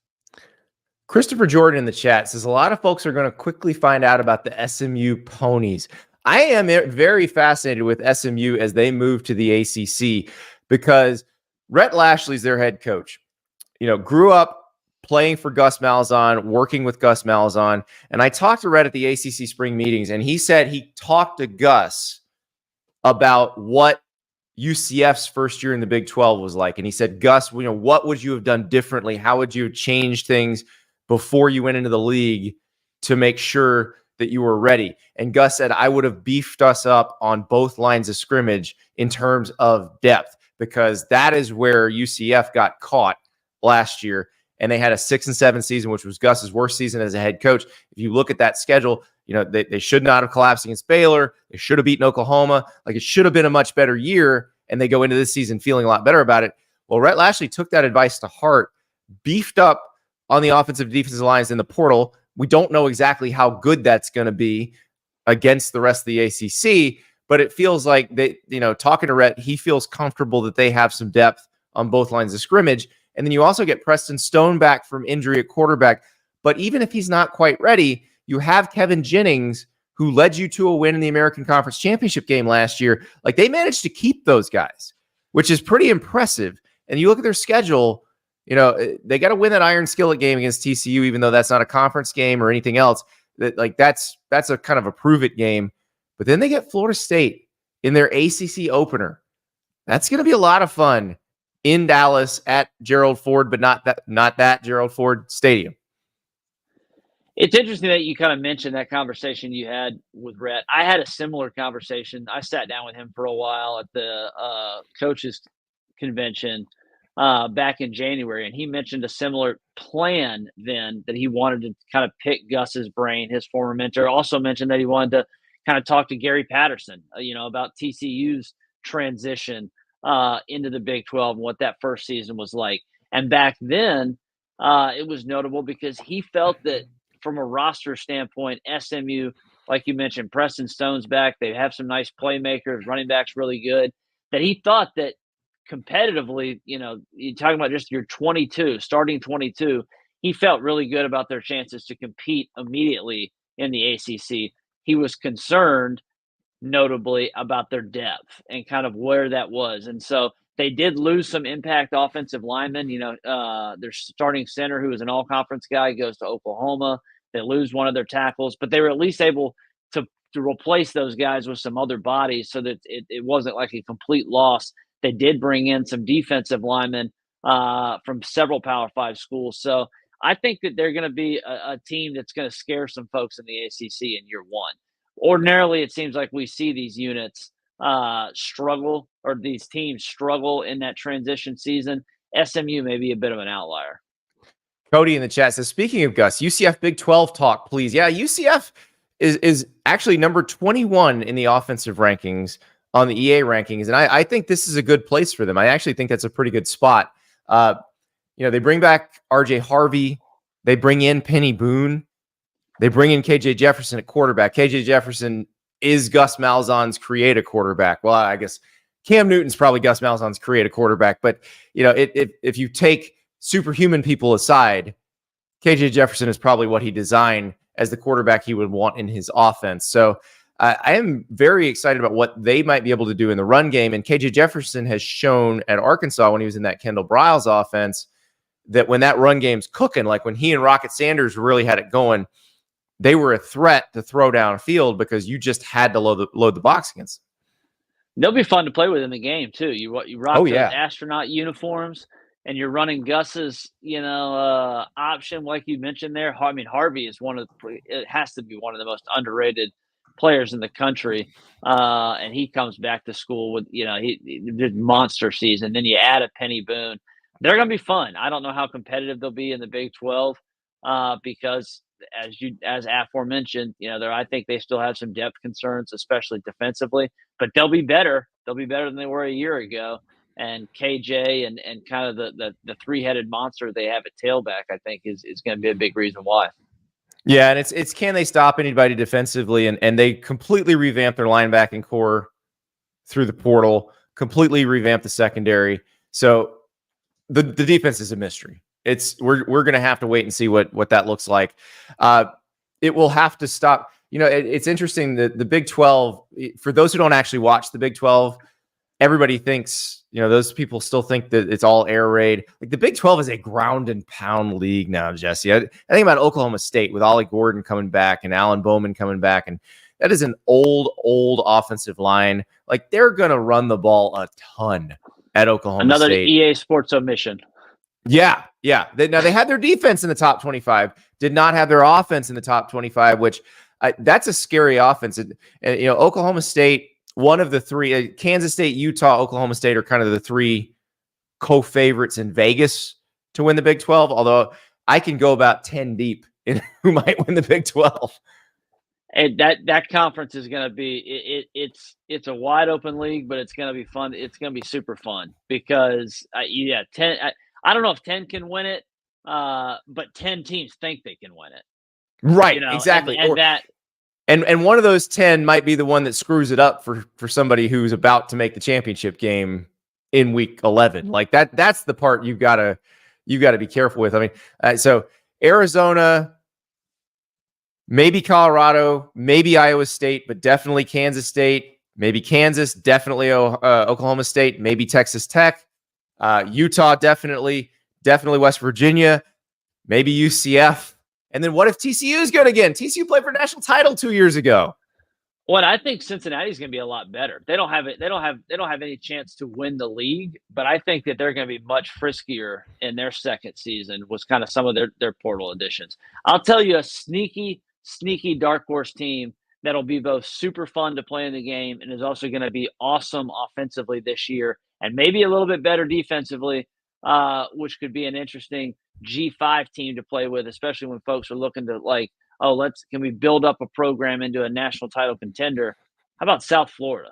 Christopher Jordan in the chat says a lot of folks are going to quickly find out about the SMU Ponies. I am very fascinated with SMU as they move to the ACC because Rhett Lashley's their head coach. Grew up playing for Gus Malzahn, working with Gus Malzahn. And I talked to Rhett at the ACC spring meetings, and he said he talked to Gus about what UCF's first year in the Big 12 was like. And he said, Gus, what would you have done differently? How would you have changed things before you went into the league to make sure that you were ready? And Gus said, I would have beefed us up on both lines of scrimmage in terms of depth, because that is where UCF got caught last year. And they had a 6-7 season, which was Gus's worst season as a head coach. If you look at that schedule, they should not have collapsed against Baylor. They should have beaten Oklahoma. Like, it should have been a much better year. And they go into this season feeling a lot better about it. Well, Rhett Lashley took that advice to heart, beefed up on the offensive defensive lines in the portal. We don't know exactly how good that's going to be against the rest of the ACC, but it feels like talking to Rhett, he feels comfortable that they have some depth on both lines of scrimmage. And then you also get Preston Stone back from injury at quarterback. But even if he's not quite ready, you have Kevin Jennings, who led you to a win in the American Conference Championship game last year. Like, they managed to keep those guys, which is pretty impressive. And you look at their schedule, they got to win that Iron Skillet game against TCU, even though that's not a conference game or anything else. That's a kind of a prove it game. But then they get Florida State in their ACC opener. That's going to be a lot of fun in Dallas at Gerald Ford, but not that Gerald Ford Stadium. It's interesting that you kind of mentioned that conversation you had with Rhett. I had a similar conversation. I sat down with him for a while at the coaches convention back in January, and he mentioned a similar plan then, that he wanted to kind of pick Gus's brain, his former mentor. Also mentioned that he wanted to kind of talk to Gary Patterson, about TCU's transition into the Big 12 and what that first season was like. And back then, it was notable because he felt that from a roster standpoint, SMU, like you mentioned, Preston Stone's back. They have some nice playmakers, running backs really good. That he thought that competitively, you're talking about just your starting 22, he felt really good about their chances to compete immediately in the ACC. He was concerned notably about their depth and kind of where that was. And so they did lose some impact offensive linemen. Their starting center, who was an all-conference guy, goes to Oklahoma. They lose one of their tackles, but they were at least able to replace those guys with some other bodies so that it wasn't like a complete loss. They did bring in some defensive linemen from several Power 5 schools. So I think that they're going to be a team that's going to scare some folks in the ACC in year one. Ordinarily, it seems like we see these units struggle, or these teams struggle in that transition season. SMU may be a bit of an outlier. Cody in the chat says, speaking of Gus, UCF Big 12 talk, please. Yeah, UCF is actually number 21 in the offensive rankings on the EA rankings. And I think this is a good place for them. I actually think that's a pretty good spot. They bring back RJ Harvey. They bring in Penny Boone. They bring in KJ Jefferson at quarterback. KJ Jefferson is Gus Malzahn's creative quarterback. Well, I guess Cam Newton's probably Gus Malzahn's creative quarterback. But, if you take superhuman people aside, KJ Jefferson is probably what he designed as the quarterback he would want in his offense. So I am very excited about what they might be able to do in the run game. And KJ Jefferson has shown at Arkansas, when he was in that Kendall Briles offense, that when that run game's cooking, like when he and Rocket Sanders really had it going, they were a threat to throw downfield because you just had to load the box against them. They'll be fun to play with in the game too. You rock those astronaut uniforms, and you're running Gus's, option, like you mentioned there. I mean, Harvey is it has to be one of the most underrated players in the country. And he comes back to school with, he did monster season. Then you add a Penny Boone. They're going to be fun. I don't know how competitive they'll be in the Big 12 because as aforementioned, I think they still have some depth concerns, especially defensively, but they'll be better. They'll be better than they were a year ago. and KJ and kind of the three-headed monster they have at tailback, I think is going to be a big reason why. Yeah, and it's can they stop anybody defensively? And they completely revamped their linebacking core through the portal, completely revamped the secondary. So the defense is a mystery. We're going to have to wait and see what that looks like. It will have to stop. It's interesting that the Big 12, for those who don't actually watch the Big 12, everybody thinks, those people still think that it's all air raid. Like the Big 12 is a ground and pound league now, Jesse. I think about Oklahoma State with Ollie Gordon coming back and Alan Bowman coming back. And that is an old offensive line. Like they're going to run the ball a ton at Oklahoma State. Another EA Sports omission. Yeah. They had their defense in the top 25, did not have their offense in the top 25, which that's a scary offense. And Oklahoma State, one of the three, Kansas State, Utah, Oklahoma State are kind of the three co-favorites in Vegas to win the Big 12, although I can go about 10 deep in who might win the Big 12. And that conference is going to be it's a wide open league, but it's going to be fun. It's going to be super fun because 10. I don't know if 10 can win it, but 10 teams think they can win it. Right, exactly. And one of those 10 might be the one that screws it up for somebody who's about to make the championship game in week 11. Like that's the part you've got to be careful with. I mean, so Arizona, maybe Colorado, maybe Iowa State, but definitely Kansas State, maybe Kansas, definitely Oklahoma State, maybe Texas Tech, Utah, definitely West Virginia, maybe UCF. And then what if TCU is good again? TCU played for national title 2 years ago. Well, I think Cincinnati's going to be a lot better. They don't have any chance to win the league, but I think that they're going to be much friskier in their second season. Was kind of some of their portal additions. I'll tell you a sneaky dark horse team that'll be both super fun to play in the game and is also going to be awesome offensively this year and maybe a little bit better defensively, which could be an interesting G5 team to play with, especially when folks are looking to can we build up a program into a national title contender? How about South Florida?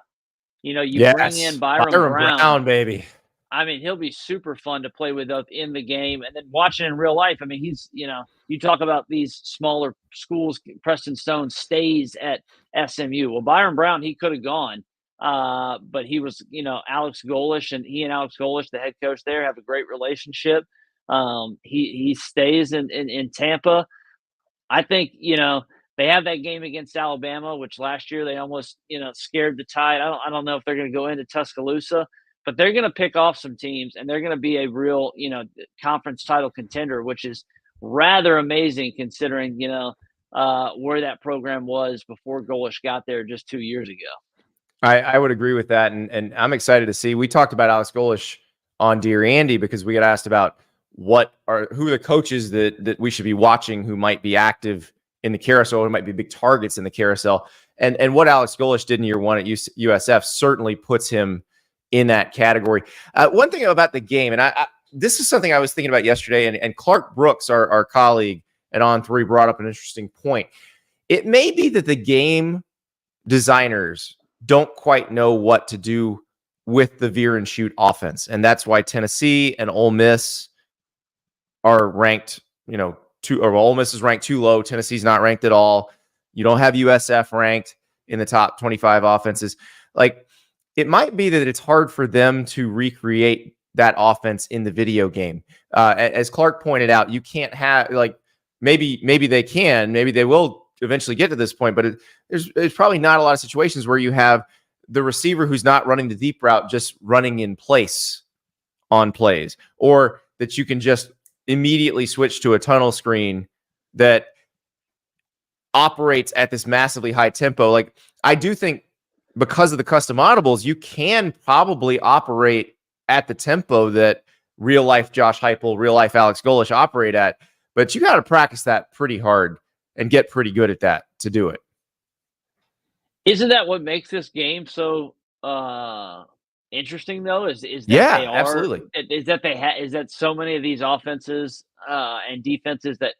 Bring in Byron Brown, baby. I mean, he'll be super fun to play with in the game and then watching in real life. I mean, he's, you talk about these smaller schools, Preston Stone stays at SMU. Well, Byron Brown, he could have gone, but he was, Alex Golish, and he and Alex Golish, the head coach there, have a great relationship. He stays in Tampa. I think, they have that game against Alabama, which last year they almost, scared the Tide. I don't know if they're going to go into Tuscaloosa, but they're going to pick off some teams and they're going to be a real, conference title contender, which is rather amazing considering, where that program was before Golish got there just 2 years ago. I would agree with that. And I'm excited to see. We talked about Alex Golish on Dear Andy because we got asked about who are the coaches that we should be watching who might be active in the carousel, who might be big targets in the carousel. And what Alex Golish did in year one at USF certainly puts him in that category. One thing about the game, and this is something I was thinking about yesterday, and Clark Brooks, our colleague at On3, brought up an interesting point. It may be that the game designers don't quite know what to do with the veer and shoot offense. And that's why Tennessee and Ole Miss are ranked, Ole Miss is ranked too low. Tennessee's not ranked at all. You don't have USF ranked in the top 25 offenses. Like, it might be that it's hard for them to recreate that offense in the video game. As Clark pointed out, you can't have maybe they can, maybe they will eventually get to this point, but there's probably not a lot of situations where you have the receiver who's not running the deep route just running in place on plays, or that you can just immediately switch to a tunnel screen that operates at this massively high tempo. Like, I do think because of the custom audibles, you can probably operate at the tempo that real life Josh Heupel, real life Alex Golish operate at, but you got to practice that pretty hard and get pretty good at that to do it. Isn't that what makes this game so interesting though? Is that yeah, they are, absolutely. Is that so many of these offenses and defenses that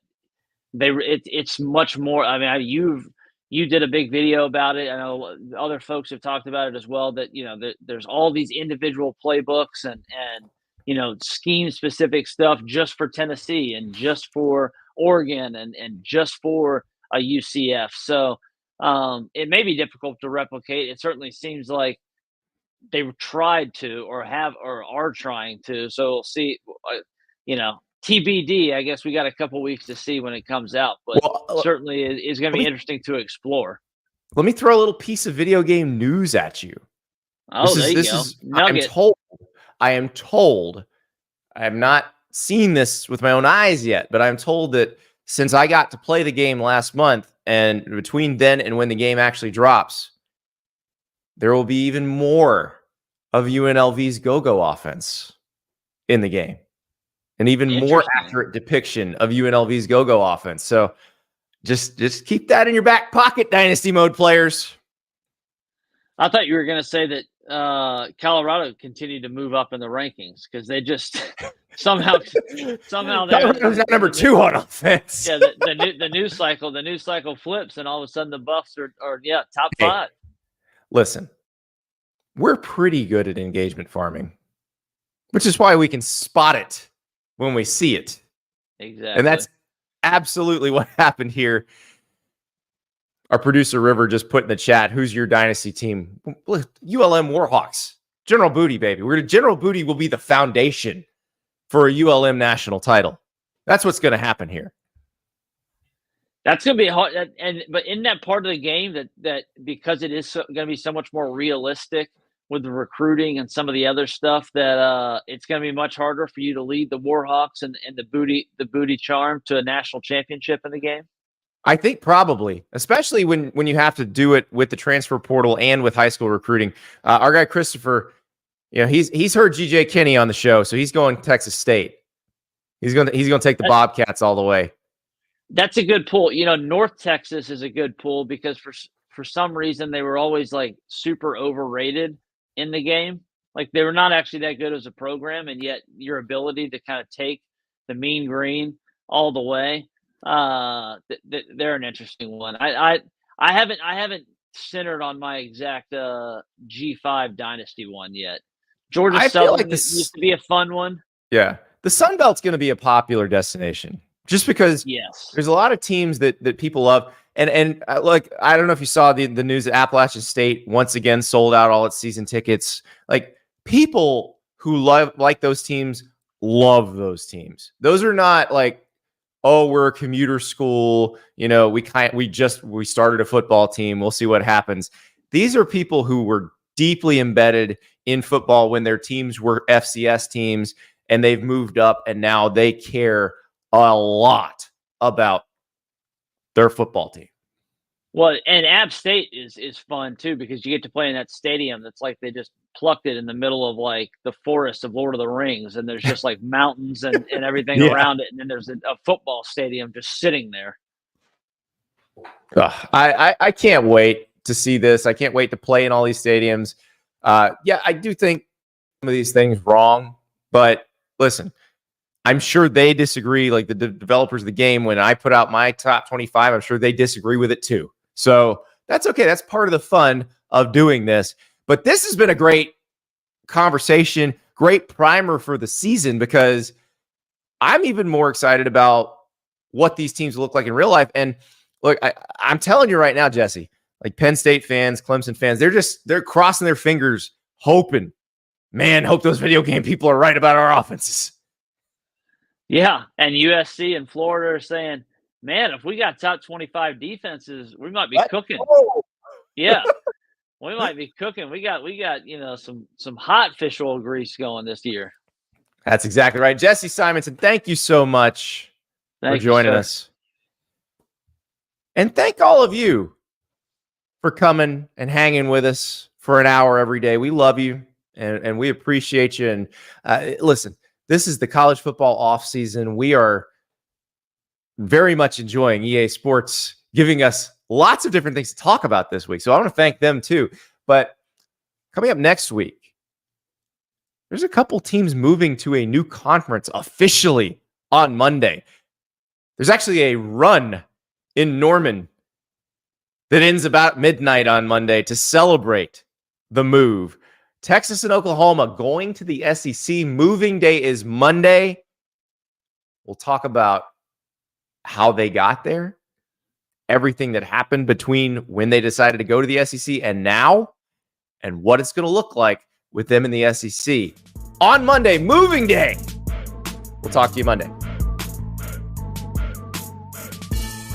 it's much more. I mean, you did a big video about it. I know other folks have talked about it as well, that, there's all these individual playbooks and scheme specific stuff just for Tennessee and just for Oregon and just for a UCF. So it may be difficult to replicate. It certainly seems like they've tried to or are trying to. So we'll see, TBD. I guess we got a couple weeks to see when it comes out, but certainly it's going to be interesting to explore. Let me throw a little piece of video game news at you. Oh, there you go. I am told, I have not seen this with my own eyes yet, but I'm told that since I got to play the game last month, and between then and when the game actually drops, there will be even more of UNLV's go-go offense in the game. An even more accurate depiction of UNLV's go-go offense. So just keep that in your back pocket, Dynasty Mode players. I thought you were going to say that Colorado continued to move up in the rankings because they just somehow Colorado's not number 2 on offense. Yeah, the news cycle flips, and all of a sudden the Buffs are top 5. Listen, we're pretty good at engagement farming, which is why we can spot it when we see it. Exactly. And that's absolutely what happened here. Our producer River just put in the chat, who's your dynasty team? ULM Warhawks. General Booty, baby. General Booty will be the foundation for a ULM national title. That's what's going to happen here. That's going to be hard. But in that part of the game that because it is going to be so much more realistic with the recruiting and some of the other stuff, that it's going to be much harder for you to lead the Warhawks and the booty charm to a national championship in the game. I think probably, especially when you have to do it with the transfer portal and with high school recruiting. Our guy Christopher, he's heard GJ Kinney on the show, so he's going Texas State. He's going to take the Bobcats all the way. That's a good pull. North Texas is a good pull because for some reason they were always like super overrated in the game. Like they were not actually that good as a program, and yet your ability to kind of take the Mean Green all the way. They're an interesting one. I haven't centered on my exact G5 dynasty one yet. Georgia Southern used to be a fun one. Yeah, the Sun Belt's going to be a popular destination just because there's a lot of teams that people love. And like, I don't know if you saw the news that Appalachian State once again sold out all its season tickets. Like, people who like those teams love those teams. Those are not like, oh, we're a commuter school. We started a football team. We'll see what happens. These are people who were deeply embedded in football when their teams were FCS teams, and they've moved up, and now they care a lot about their football team. Well, and App State is fun too, because you get to play in that stadium that's like they just plucked it in the middle of like the forest of Lord of the Rings, and there's just like mountains and everything around it, and then there's a football stadium just sitting there. I can't wait to see this. I can't wait to play in all these stadiums. I do think some of these things wrong, but listen, I'm sure they disagree. Like the developers of the game, when I put out my top 25, I'm sure they disagree with it too. So that's okay. That's part of the fun of doing this. But this has been a great conversation, great primer for the season, because I'm even more excited about what these teams look like in real life. And look, I'm telling you right now, Jesse, like Penn State fans, Clemson fans, they're crossing their fingers, hoping, hope those video game people are right about our offenses. Yeah, and USC and Florida are saying, man, if we got top 25 defenses, we might be cooking. Yeah, we might be cooking. We got some hot fish oil grease going this year. That's exactly right. Jesse Simonton, thank you so much for joining us. And thank all of you for coming and hanging with us for an hour every day. We love you, and we appreciate you. And listen, this is the college football offseason. We are very much enjoying EA Sports giving us lots of different things to talk about this week. So I want to thank them too. But coming up next week, there's a couple teams moving to a new conference officially on Monday. There's actually a run in Norman that ends about midnight on Monday to celebrate the move. Texas and Oklahoma going to the SEC. Moving day is Monday. We'll talk about how they got there, everything that happened between when they decided to go to the SEC and now, and what it's going to look like with them in the SEC on Monday, moving day. We'll talk to you Monday.